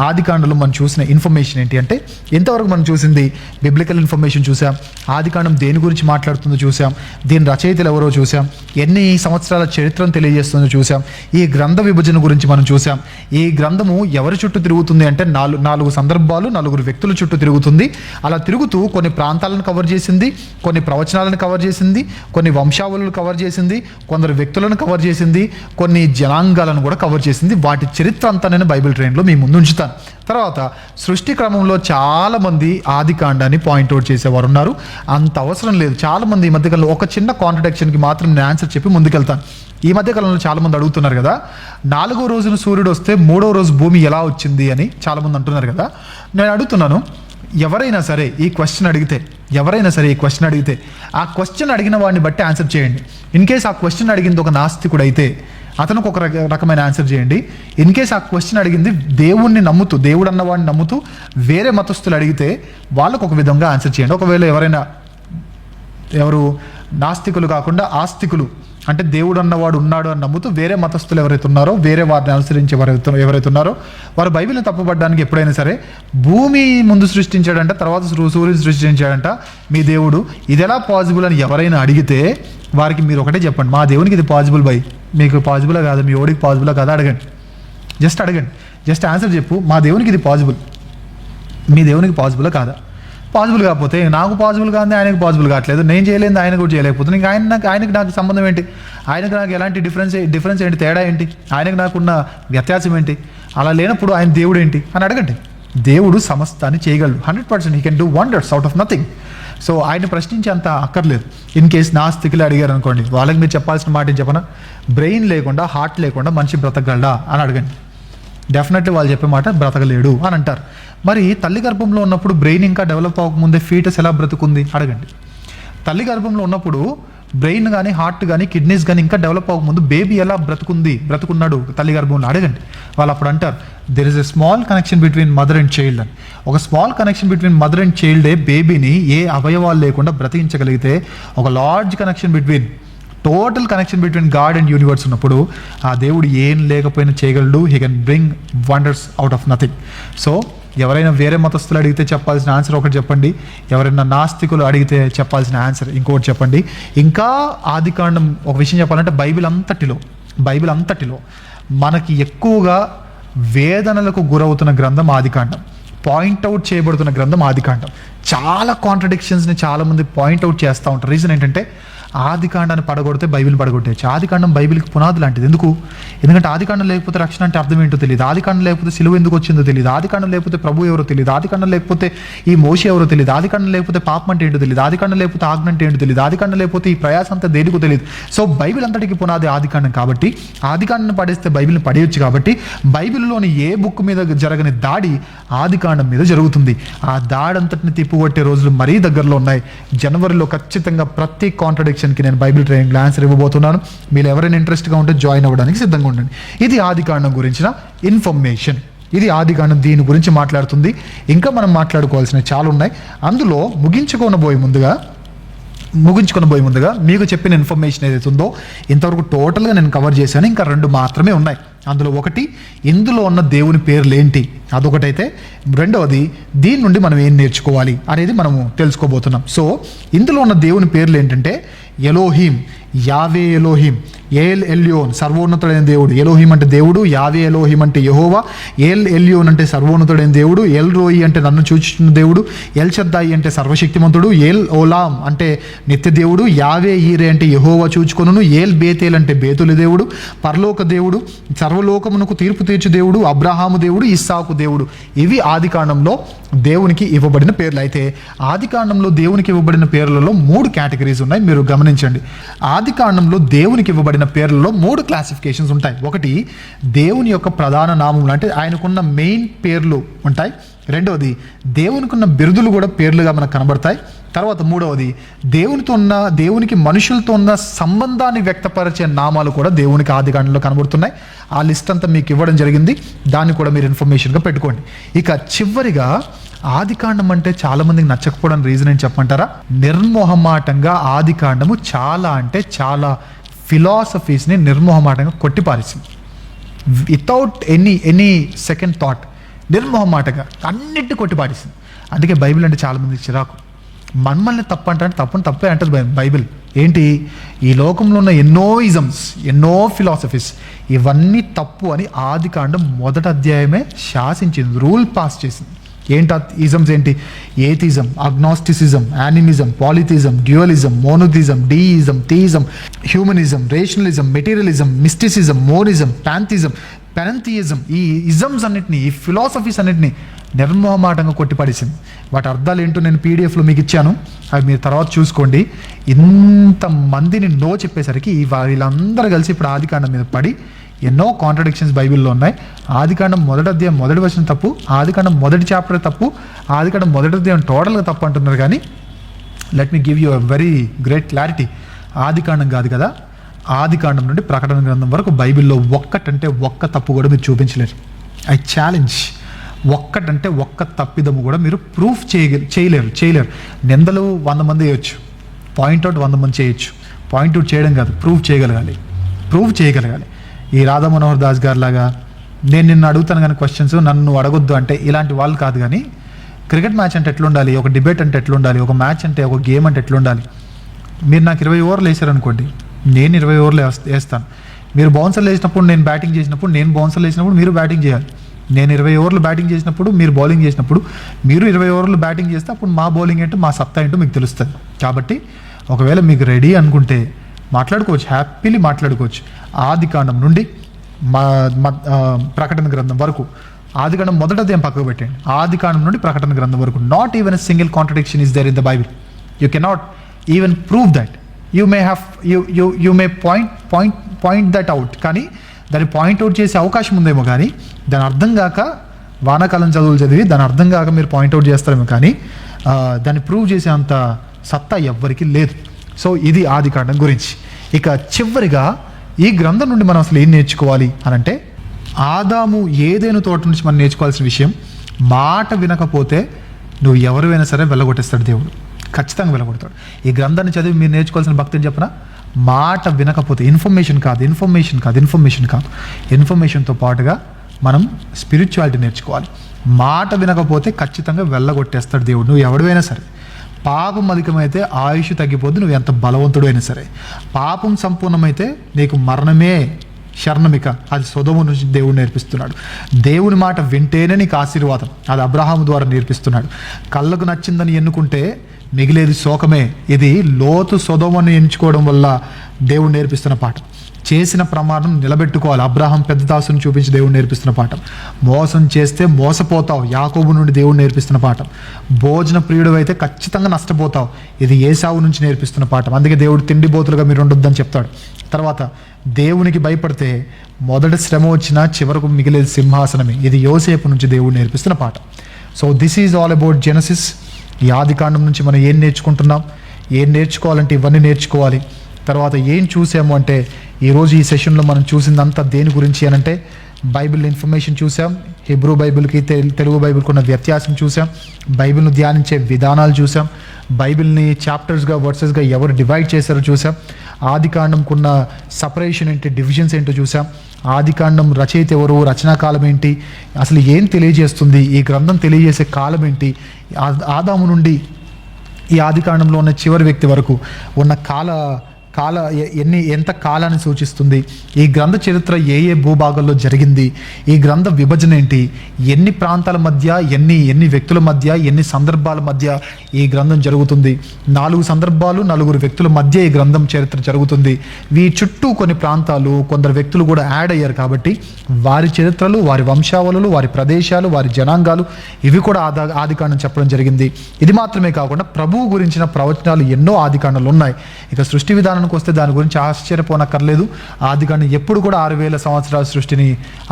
ఆదికాండంలో మనం చూసిన ఇన్ఫర్మేషన్ ఏంటి అంటే, ఇంతవరకు మనం చూసింది బిబ్లికల్ ఇన్ఫర్మేషన్ చూసాం. ఆదికాండం దేని గురించి మాట్లాడుతుందో చూసాం, దీని రచయితలు ఎవరో చూసాం, ఎన్ని సంవత్సరాల చరిత్రను తెలియజేస్తుందో చూసాం, ఈ గ్రంథ విభజన గురించి మనం చూసాం. ఈ గ్రంథము ఎవరి చుట్టూ తిరుగుతుంది అంటే, నాలుగు సందర్భాలు, 4 వ్యక్తుల చుట్టూ తిరుగుతుంది. అలా తిరుగుతూ కొన్ని ప్రాంతాలను కవర్ చేసింది, కొన్ని ప్రవచనాలను కవర్ చేసింది, కొన్ని వంశావళులను కవర్ చేసింది, కొందరు వ్యక్తులను కవర్ చేసింది, కొన్ని జనాంగాలను కూడా కవర్ చేసింది. వాటి చరిత్ర అంతా నేను బైబిల్ ట్రైన్లో మీ ముందు ఉంచుతాను. తర్వాత సృష్టి క్రమంలో చాలామంది ఆదికాండాన్ని పాయింట్అవుట్ చేసేవారు ఉన్నారు. అంత అవసరం లేదు. చాలామంది ఈ మధ్యకాలంలో ఒక చిన్న కాంట్రడిక్షన్కి మాత్రం నేను ఆన్సర్ చెప్పి ముందుకెళ్తాను. ఈ మధ్యకాలంలో చాలామంది అడుగుతున్నారు కదా, 4వ రోజున సూర్యుడు వస్తే 3వ రోజు భూమి ఎలా వచ్చింది అని చాలామంది అంటున్నారు కదా. నేను అడుగుతున్నాను, ఎవరైనా సరే ఈ క్వశ్చన్ అడిగితే ఆ క్వశ్చన్ అడిగిన వాడిని బట్టి ఆన్సర్ చేయండి. ఇన్ కేస్ ఆ క్వశ్చన్ అడిగింది ఒక నాస్తికుడు అయితే అతనికి ఒక రకమైన ఆన్సర్ చేయండి. ఇన్ కేస్ ఆ క్వశ్చన్ అడిగింది దేవుడు అన్నవాడిని నమ్ముతూ వేరే మతస్థులు అడిగితే వాళ్ళకు ఒక విధంగా ఆన్సర్ చేయండి. ఒకవేళ ఎవరు నాస్తికులు కాకుండా ఆస్తికులు, అంటే దేవుడు అన్నవాడు ఉన్నాడు అని నమ్ముతూ వేరే మతస్థులు ఎవరైతే ఉన్నారో, వేరే వారిని అనుసరించి ఎవరైతే ఉన్నారో, వారు బైబిల్ని తప్పుపడడానికి ఎప్పుడైనా సరే, భూమి ముందు సృష్టించాడంట, తర్వాత సూర్యుని సృష్టించాడంట మీ దేవుడు, ఇది ఎలా పాసిబుల్ అని ఎవరైనా అడిగితే వారికి మీరు ఒకటే చెప్పండి, మా దేవునికి ఇది పాసిబుల్ బై, మీకు పాసిబులా కాదా, మీ ఓడికి పాసిబులా కాదా అడగండి. జస్ట్ ఆన్సర్ చెప్పు, మా దేవునికి ఇది పాసిబుల్, మీ దేవునికి పాసిబులా కాదా. పాసిబుల్ కాకపోతే నాకు పాసిబుల్ కాదు, ఆయనకు పాసిబుల్ కావట్లేదు, నేను చేయలేదు ఆయన కూడా చేయలేకపోతున్నాను, ఇంకా ఆయనకు నాకు సంబంధం ఏంటి, ఆయనకు నాకు ఎలాంటి డిఫరెన్స్ ఏంటి, తేడా ఏంటి, ఆయనకు నాకున్న వ్యత్యాసం ఏంటి, అలా లేనప్పుడు ఆయన దేవుడు ఏంటి అని అడగండి. దేవుడు సమస్తాన్ని చేయగలడు, 100%. He can do wonders out of nothing. So ఆయన ప్రశ్నించే అంత అక్కర్లేదు. ఇన్ కేస్ నాస్తికులు అడిగారు అనుకోండి, వాళ్ళకి మీరు చెప్పాల్సిన మాట ఏం చెప్పనా, బ్రెయిన్ లేకుండా, హార్ట్ లేకుండా మనిషి బ్రతకగలడా అని అడగండి. డెఫినెట్లీ వాళ్ళు చెప్పే మాట బ్రతకలేడు అని అంటారు. మరి తల్లి గర్భంలో ఉన్నప్పుడు బ్రెయిన్ ఇంకా డెవలప్ అవ్వకముందే ఫీటస్ ఎలా బ్రతుకుంది అడగండి. తల్లి గర్భంలో ఉన్నప్పుడు బ్రెయిన్ కానీ హార్ట్ కానీ కిడ్నీస్ కానీ ఇంకా డెవలప్ అవ్వకముందు బేబీ ఎలా బ్రతుకున్నాడు తల్లి గర్భంలో అడగండి. వాళ్ళు అప్పుడు అంటారు there is a small connection between mother and child అని. ఒక small connection between mother and చైల్డే బేబీని ఏ అవయవాలు లేకుండా బ్రతికించగలిగితే ఒక large connection between total connection between God and universe ఉన్నప్పుడు ఆ దేవుడు ఏం లేకపోయినా చేయగలడు. He can bring wonders out of nothing. So ఎవరైనా వేరే మతస్థులు అడిగితే చెప్పాల్సిన ఆన్సర్ ఒకటి చెప్పండి, ఎవరైనా నాస్తికులు అడిగితే చెప్పాల్సిన ఆన్సర్ ఇంకొకటి చెప్పండి. ఇంకా ఆదికాండం ఒక విషయం చెప్పాలంటే బైబిల్ అంతటిలో మనకి ఎక్కువగా వేదనలకు గురవుతున్న గ్రంథం ఆదికాండం, పాయింట్అవుట్ చేయబడుతున్న గ్రంథం ఆదికాండం. చాలా కాంట్రడిక్షన్స్ని చాలామంది పాయింట్అవుట్ చేస్తూ ఉంటారు. రీజన్ ఏంటంటే ఆదికాండాన్ని పడగొడితే బైబిల్ పడగొట్టేయచ్చు. ఆదికాండం బైబిల్కి పునాది లాంటిది. ఎందుకంటే ఆదికాండం లేకపోతే రక్షణ అంటే అర్థం ఏంటో తెలియదు, ఆదికాండం లేకపోతే సిలువ ఎందుకు వచ్చిందో తెలియదు, ఆదికాండం లేకపోతే ప్రభు ఎవరో తెలియదు, ఆదికాండం లేకపోతే ఈ మోషే ఎవరో తెలియదు, ఆదికాండం లేకపోతే పాపం అంటే ఏంటో తెలియదు, ఆదికాండం లేకపోతే ఆజ్ఞ అంటే ఏంటో తెలియదు, ఆదికాండం లేకపోతే ఈ ప్రయాసం అంతా దేనికో తెలియదు. సో బైబిల్ అంతటికి పునాది ఆదికాండం కాబట్టి ఆదికాండాన్ని పడేస్తే బైబిల్ని పడేయచ్చు. కాబట్టి బైబిల్లోని ఏ బుక్ మీద జరగని దాడి ఆదికాండం మీద జరుగుతుంది. ఆ దాడి అంతటిని తిప్పుకొట్టే రోజులు మరీ దగ్గరలో ఉన్నాయి. జనవరిలో ఖచ్చితంగా ప్రతి కాంట్రడిక్షన్కి నేను బైబిల్ ట్రైనింగ్లో ఆన్సర్ ఇవ్వబోతున్నాను. మీరు ఎవరైనా ఇంట్రెస్ట్గా ఉంటే జాయిన్ అవ్వడానికి సిద్ధంగా ఉండండి. ఇది ఆదికాండం గురించిన ఇన్ఫర్మేషన్. ఇది ఆదికాండం దీని గురించి మాట్లాడుతుంది. ఇంకా మనం మాట్లాడుకోవాల్సినవి చాలా ఉన్నాయి. అందులో ముగించుకోనబోయే ముందుగా మీకు చెప్పిన ఇన్ఫర్మేషన్ ఏదైతే ఉందో ఇంతవరకు టోటల్గా నేను కవర్ చేశాను. ఇంకా 2 మాత్రమే ఉన్నాయి. అందులో ఒకటి ఇందులో ఉన్న దేవుని పేర్లు ఏంటి, అదొకటైతే రెండవది దీని నుండి మనం ఏం నేర్చుకోవాలి అనేది మనము తెలుసుకోబోతున్నాం. సో ఇందులో ఉన్న దేవుని పేర్లు ఏంటంటే ఎలోహిం, యావే ఎలోహిం, ఏల్ ఎల్యోన్ సర్వోన్నతుడైన దేవుడు. ఎలోహిం అంటే దేవుడు, యావే ఎలోహిం అంటే యెహోవా, ఏల్ ఎల్యోన్ అంటే సర్వోన్నతుడైన దేవుడు, ఎల్ రోయి అంటే నన్ను చూచుతున్న దేవుడు, ఎల్ షద్దాయి అంటే సర్వశక్తిమంతుడు, ఏల్ ఓలాం అంటే నిత్య దేవుడు, యావే ఈరే అంటే యెహోవా చూచుకొనును, ఏల్ బేతేల్ అంటే బేతులి దేవుడు, పరలోక దేవుడు, సర్వలోకమునకు తీర్పు తీర్చు దేవుడు, అబ్రహాము దేవుడు, ఇస్సాకు దేవుడు. ఇవి ఆదికాండంలో దేవునికి ఇవ్వబడిన పేర్లు. అయితే ఆదికాండంలో దేవునికి ఇవ్వబడిన పేర్లలో 3 కేటగిరీస్ ఉన్నాయి. మీరు గమనించండి. ఆదికాండంలో దేవునికి ఇవ్వబడిన పేర్లలో 3 క్లాసిఫికేషన్స్ ఉంటాయి. ఒకటి దేవుని యొక్క ప్రధాన నామములు, అంటే ఆయనకున్న మెయిన్ పేర్లు ఉంటాయి. రెండవది దేవునికున్న బిరుదులు కూడా పేర్లుగా మనకు కనబడతాయి. తర్వాత మూడవది దేవునికి మనుషులతో ఉన్న సంబంధాన్ని వ్యక్తపరిచే నామాలు కూడా దేవునికి ఆదికాండంలో కనబడుతున్నాయి. ఆ లిస్ట్ అంతా మీకు ఇవ్వడం జరిగింది. దాన్ని కూడా మీరు ఇన్ఫర్మేషన్గా పెట్టుకోండి. ఇక చివరిగా ఆదికాండం అంటే చాలా మందికి నచ్చకపోవడం రీజన్ ఏం చెప్పమంటారా? నిర్మోహమాటంగా ఆదికాండము చాలా ఫిలాసఫీస్ని నిర్మోహమాటంగా కొట్టిపారేసింది. వితౌట్ ఎనీ సెకండ్ థాట్ నిర్మోహమాటంగా అన్నిటిని కొట్టిపారేసింది. అందుకే బైబిల్ అంటే చాలా మందికి చిరాకు. మనల్ని తప్పు అంటే తప్పే అంటారు బైబిల్. ఏంటి, ఈ లోకంలో ఉన్న ఎన్నో ఇజమ్స్, ఎన్నో ఫిలాసఫీస్, ఇవన్నీ తప్పు అని ఆదికాండం 1వ అధ్యాయమే శాసించింది, రూల్ పాస్ చేసింది. ఏంటి ఇజమ్స్ ఏంటి? Atheism, agnosticism, animism, polytheism, dualism, monotheism, deism, theism, humanism, rationalism, materialism, mysticism, monism, pantheism. ఈ ఇజమ్స్ అన్నిటిని, ఈ ఫిలాసఫీస్ అన్నిటిని నిర్మోహమాటంగా కొట్టిపడేసింది. వాటి అర్థాలు ఏంటో నేను పీడిఎఫ్లో మీకు ఇచ్చాను, అవి మీరు తర్వాత చూసుకోండి. ఇంతమందిని నో చెప్పేసరికి వీళ్ళందరూ కలిసి ఇప్పుడు ఆదికాండం మీద పడి ఎన్నో కాంట్రడిక్షన్స్ బైబిల్లో ఉన్నాయి. ఆదికాండం 1వ అధ్యాయం 1వ వచనం తప్పు, ఆదికాండం 1వ చాప్టర్ తప్పు, ఆదికాండం 1వ అధ్యాయం టోటల్గా తప్పు అంటున్నారు. కానీ let me give you a very great clarity. ఆదికాండం కాదు కదా, ఆదికాండం నుండి ప్రకటన గ్రంథం వరకు బైబిల్లో ఒక్క తప్పు కూడా మీరు చూపించలేరు. I challenge. ఒక్క తప్పిదము కూడా మీరు ప్రూఫ్ చేయలేరు. నిందలు 100 మంది వేయచ్చు, పాయింట్అవుట్ 100 మంది చేయొచ్చు. పాయింట్అవుట్ చేయడం కాదు, ప్రూఫ్ చేయగలగాలి. ఈ రాధా మనోహర్ దాస్ గారు లాగా నేను నిన్ను అడుగుతాను కానీ క్వశ్చన్స్ నన్ను అడగొద్దు అంటే ఇలాంటి వాళ్ళు కాదు. కానీ క్రికెట్ మ్యాచ్ అంటే ఎట్లుండాలి, ఒక డిబేట్ అంటే ఎట్లుండాలి, ఒక మ్యాచ్ అంటే, ఒక గేమ్ అంటే ఎట్లుండాలి. మీరు నాకు 20 ఓవర్లు వేసారనుకోండి, నేను 20 ఓవర్లు వేస్తాను. మీరు బౌన్సర్లు వేసినప్పుడు, నేను బ్యాటింగ్ చేసినప్పుడు, నేను బౌన్సర్లు వేసినప్పుడు మీరు బ్యాటింగ్ చేయాలి. నేను 20 ఓవర్లు బ్యాటింగ్ చేసినప్పుడు, మీరు బౌలింగ్ చేసినప్పుడు, మీరు 20 ఓవర్లు బ్యాటింగ్ చేస్తే అప్పుడు మా బౌలింగ్ ఏంటో, మా సత్తా ఏంటో మీకు తెలుస్తుంది. కాబట్టి ఒకవేళ మీకు రెడీ అనుకుంటే మాట్లాడుకోవచ్చు, హ్యాపీలీ మాట్లాడుకోవచ్చు. ఆదికాండం నుండి ప్రకటన గ్రంథం వరకు, ఆదికాండం 1వ అధ్యాయం పక్కకు పెట్టండి, ఆదికాండం నుండి ప్రకటన గ్రంథం వరకు not even a single contradiction is there in the Bible. You cannot even prove that. You may point that out, కానీ దాన్ని పాయింట్అవుట్ చేసే అవకాశం ఉందేమో, కానీ దాని అర్థం కాక వానాకాలం చదువులు చదివి దాని అర్థం కాక మీరు పాయింట్అవుట్ చేస్తారేమో, కానీ దాన్ని ప్రూవ్ చేసే అంత సత్తా ఎవ్వరికి లేదు. సో ఇది ఆదికాండం గురించి. ఇక చివరిగా ఈ గ్రంథం నుండి మనం అసలు ఏం నేర్చుకోవాలి అనంటే, ఆదాము ఏదైనా తోట నుంచి మనం నేర్చుకోవాల్సిన విషయం, మాట వినకపోతే నువ్వు ఎవరివైనా సరే వెళ్ళగొట్టేస్తాడు దేవుడు, ఖచ్చితంగా వెళ్ళగొడతాడు. ఈ గ్రంథాన్ని చదివి మీరు నేర్చుకోవాల్సిన భక్తిని చెప్పనా, మాట వినకపోతే, ఇన్ఫర్మేషన్తో పాటుగా మనం స్పిరిచువాలిటీ నేర్చుకోవాలి. మాట వినకపోతే ఖచ్చితంగా వెళ్ళగొట్టేస్తాడు దేవుడు, నువ్వు ఎవడివైనా సరే. పాపం అధికమైతే ఆయుష్ తగ్గిపోద్ది, నువ్వు ఎంత బలవంతుడు అయినా సరే. పాపం సంపూర్ణమైతే నీకు మరణమే శరణమిక, అది సొదొమ నుంచి దేవుడు నేర్పిస్తున్నాడు. దేవుని మాట వింటేనే నీకు ఆశీర్వాదం, అది అబ్రహాము ద్వారా నేర్పిస్తున్నాడు. కళ్ళకు నచ్చిందని ఎన్నుకుంటే మిగిలేది శోకమే. ఇది లోతు సొదొమను ఎంచుకోవడం వల్ల దేవుడు నేర్పిస్తున్న పాఠం. చేసిన ప్రమాణం నిలబెట్టుకోవాలి, అబ్రహాం పెద్ద దాసుని చూపించి దేవుడు నేర్పిస్తున్న పాఠం. మోసం చేస్తే మోసపోతావు, యాకోబు నుండి దేవుడు నేర్పిస్తున్న పాఠం. భోజన ప్రియుడు అయితే ఖచ్చితంగా నష్టపోతావు, ఇది ఏసావు నుంచి నేర్పిస్తున్న పాఠం. అందుకే దేవుడు తిండిబోతులుగా మీరు ఉండొద్దని చెప్తాడు. తర్వాత దేవునికి భయపడితే మొదటి శ్రమ వచ్చినా చివరకు మిగిలేది సింహాసనమే, ఇది యోసేపు నుంచి దేవుడు నేర్పిస్తున్న పాఠం. So this is all about Genesis. ఈ ఆదికాండం నుంచి మనం ఏం నేర్చుకుంటున్నాం, ఏం నేర్చుకోవాలంటే ఇవన్నీ నేర్చుకోవాలి. తర్వాత ఏం చూసాము అంటే, ఈరోజు ఈ సెషన్లో మనం చూసిందంతా దేని గురించి అనంటే, బైబిల్ ఇన్ఫర్మేషన్ చూసాం, హిబ్రూ బైబిల్కి తెలుగు బైబిల్కి ఉన్న వ్యత్యాసం చూసాం, బైబిల్ను ధ్యానించే విధానాలు చూసాం, బైబిల్ని చాప్టర్స్గా వర్సెస్గా ఎవరు డివైడ్ చేశారో చూసాం, ఆదికాండంకున్న సపరేషన్ ఏంటి, డివిజన్స్ ఏంటో చూసాం, ఆదికాండం రచయిత ఎవరు, రచనా కాలం ఏంటి, అసలు ఏం తెలియజేస్తుంది, ఈ గ్రంథం తెలియజేసే కాలం ఏంటి, ఆదాము నుండి ఈ ఆదికాండంలో ఉన్న చివరి వ్యక్తి వరకు ఉన్న ఎంత కాలాన్ని సూచిస్తుంది, ఈ గ్రంథ చరిత్ర ఏ భూభాగాల్లో జరిగింది, ఈ గ్రంథ విభజన ఏంటి, ఎన్ని ప్రాంతాల మధ్య ఎన్ని వ్యక్తుల మధ్య ఎన్ని సందర్భాల మధ్య ఈ గ్రంథం జరుగుతుంది, 4 సందర్భాలు 4 వ్యక్తుల మధ్య ఈ గ్రంథం చరిత్ర జరుగుతుంది. వీటి చుట్టూ కొన్ని ప్రాంతాలు కొందరు వ్యక్తులు కూడా యాడ్ అయ్యారు కాబట్టి వారి చరిత్రలు, వారి వంశావళులు, వారి ప్రదేశాలు, వారి జనాంగాలు ఇవి కూడా ఆదికాండం చెప్పడం జరిగింది. ఇది మాత్రమే కాకుండా ప్రభువు గురించిన ప్రవచనాలు ఎన్నో ఆదికాండంలో ఉన్నాయి. ఇక సృష్టి విధానం వస్తే దాని గురించి ఆశ్చర్యపోనక్కర్లేదు. ఆదికాండం ఎప్పుడు కూడా 6000 సంవత్సరాల సృష్టిని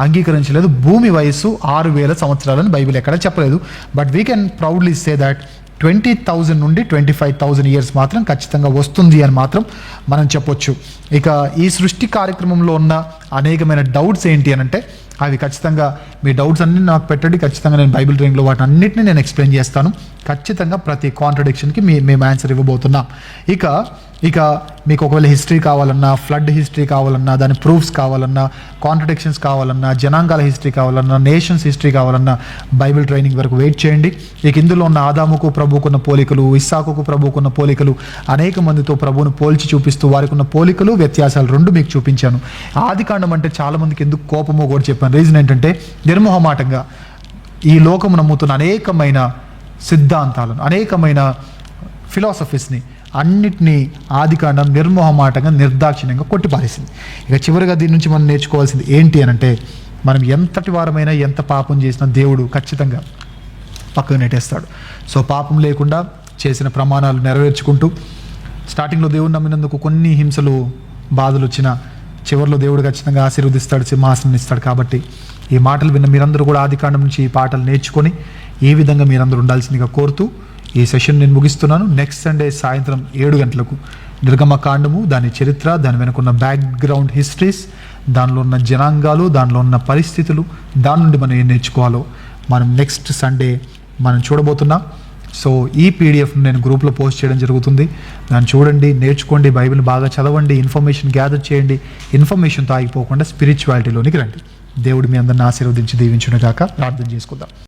అంగీకరించలేదు. భూమి వయస్సు 6000 సంవత్సరాలని బైబిల్ ఎక్కడ చెప్పలేదు. But we can proudly say that 20,000 నుండి 25,000 ఇయర్స్ మాత్రం ఖచ్చితంగా వస్తుంది అని మాత్రం మనం చెప్పొచ్చు. ఇక ఈ సృష్టి కార్యక్రమంలో ఉన్న అనేకమైన డౌట్స్ ఏంటి అని అంటే, అవి ఖచ్చితంగా మీ డౌట్స్ అన్ని నాకు పెట్టండి, ఖచ్చితంగా నేను బైబిల్ ట్రైనింగ్లో వాటిని అన్నింటినీ నేను ఎక్స్ప్లెయిన్ చేస్తాను. ఖచ్చితంగా ప్రతి కాంట్రడిక్షన్కి మేము ఆన్సర్ ఇవ్వబోతున్నాం. ఇక మీకు ఒకవేళ హిస్టరీ కావాలన్నా, ఫ్లడ్ హిస్టరీ కావాలన్నా, దాని ప్రూఫ్స్ కావాలన్నా, కాంట్రడిక్షన్స్ కావాలన్నా, జనాంగాల హిస్టరీ కావాలన్నా, నేషన్స్ హిస్టరీ కావాలన్నా బైబిల్ ట్రైనింగ్ వరకు వెయిట్ చేయండి. ఇక ఇందులో ఉన్న ఆదాముకు ప్రభువుకున్న పోలికలు, ఇస్సాకుకు ప్రభువుకున్న పోలికలు, అనేక మందితో ప్రభువును పోల్చి చూపిస్తూ వారికి ఉన్న పోలికలు వ్యత్యాసాలు 2 మీకు చూపించాను. ఆదికాండం అంటే చాలామందికి ఎందుకు కోపమో కూడా చెప్పాను. రీజన్ ఏంటంటే, నిర్మోహమాటంగా ఈ లోకం నమ్ముతున్న అనేకమైన సిద్ధాంతాలను, అనేకమైన ఫిలాసఫీస్ని అన్నిటినీ ఆదికాండం నిర్మోహమాటంగా నిర్దాక్షిణ్యంగా కొట్టిపారేసింది. ఇక చివరిగా దీని నుంచి మనం నేర్చుకోవాల్సింది ఏంటి అనంటే, మనం ఎంతటి వారమైనా ఎంత పాపం చేసినా దేవుడు ఖచ్చితంగా పక్కకు నెట్టేస్తాడు. సో పాపం లేకుండా చేసిన ప్రమాణాలు నెరవేర్చుకుంటూ, స్టార్టింగ్లో దేవుడు నమ్మినందుకు కొన్ని హింసలు బాధలు వచ్చినా చివరిలో దేవుడు ఖచ్చితంగా ఆశీర్వదిస్తాడు, సింహాసనం ఇస్తాడు. కాబట్టి ఈ మాటలు విన్న మీరందరూ కూడా ఆదికాండం నుంచి ఈ పాటలు నేర్చుకొని ఈ విధంగా మీరందరూ ఉండాల్సిందిగా కోరుతూ ఈ సెషన్ నేను ముగిస్తున్నాను. నెక్స్ట్ సండే సాయంత్రం 7 గంటలకు నిర్గమకాండము, దాని చరిత్ర, దాని వెనుకున్న బ్యాక్గ్రౌండ్ హిస్టరీస్, దానిలో ఉన్న జనాంగాలు, దానిలో ఉన్న పరిస్థితులు, దాని నుండి మనం ఏం నేర్చుకోవాలో మనం నెక్స్ట్ సండే మనం చూడబోతున్నాం. సో ఈ పీడిఎఫ్ను నేను గ్రూప్లో పోస్ట్ చేయడం జరుగుతుంది. దాన్ని చూడండి, నేర్చుకోండి, బైబిల్ బాగా చదవండి, ఇన్ఫర్మేషన్ గ్యాదర్ చేయండి. ఇన్ఫర్మేషన్తో ఆగిపోకుండా స్పిరిచువాలిటీలోనికి రండి. దేవుడు మీ అందరిని ఆశీర్వదించి దీవించును గాక. ప్రార్థన చేసుకుందాం.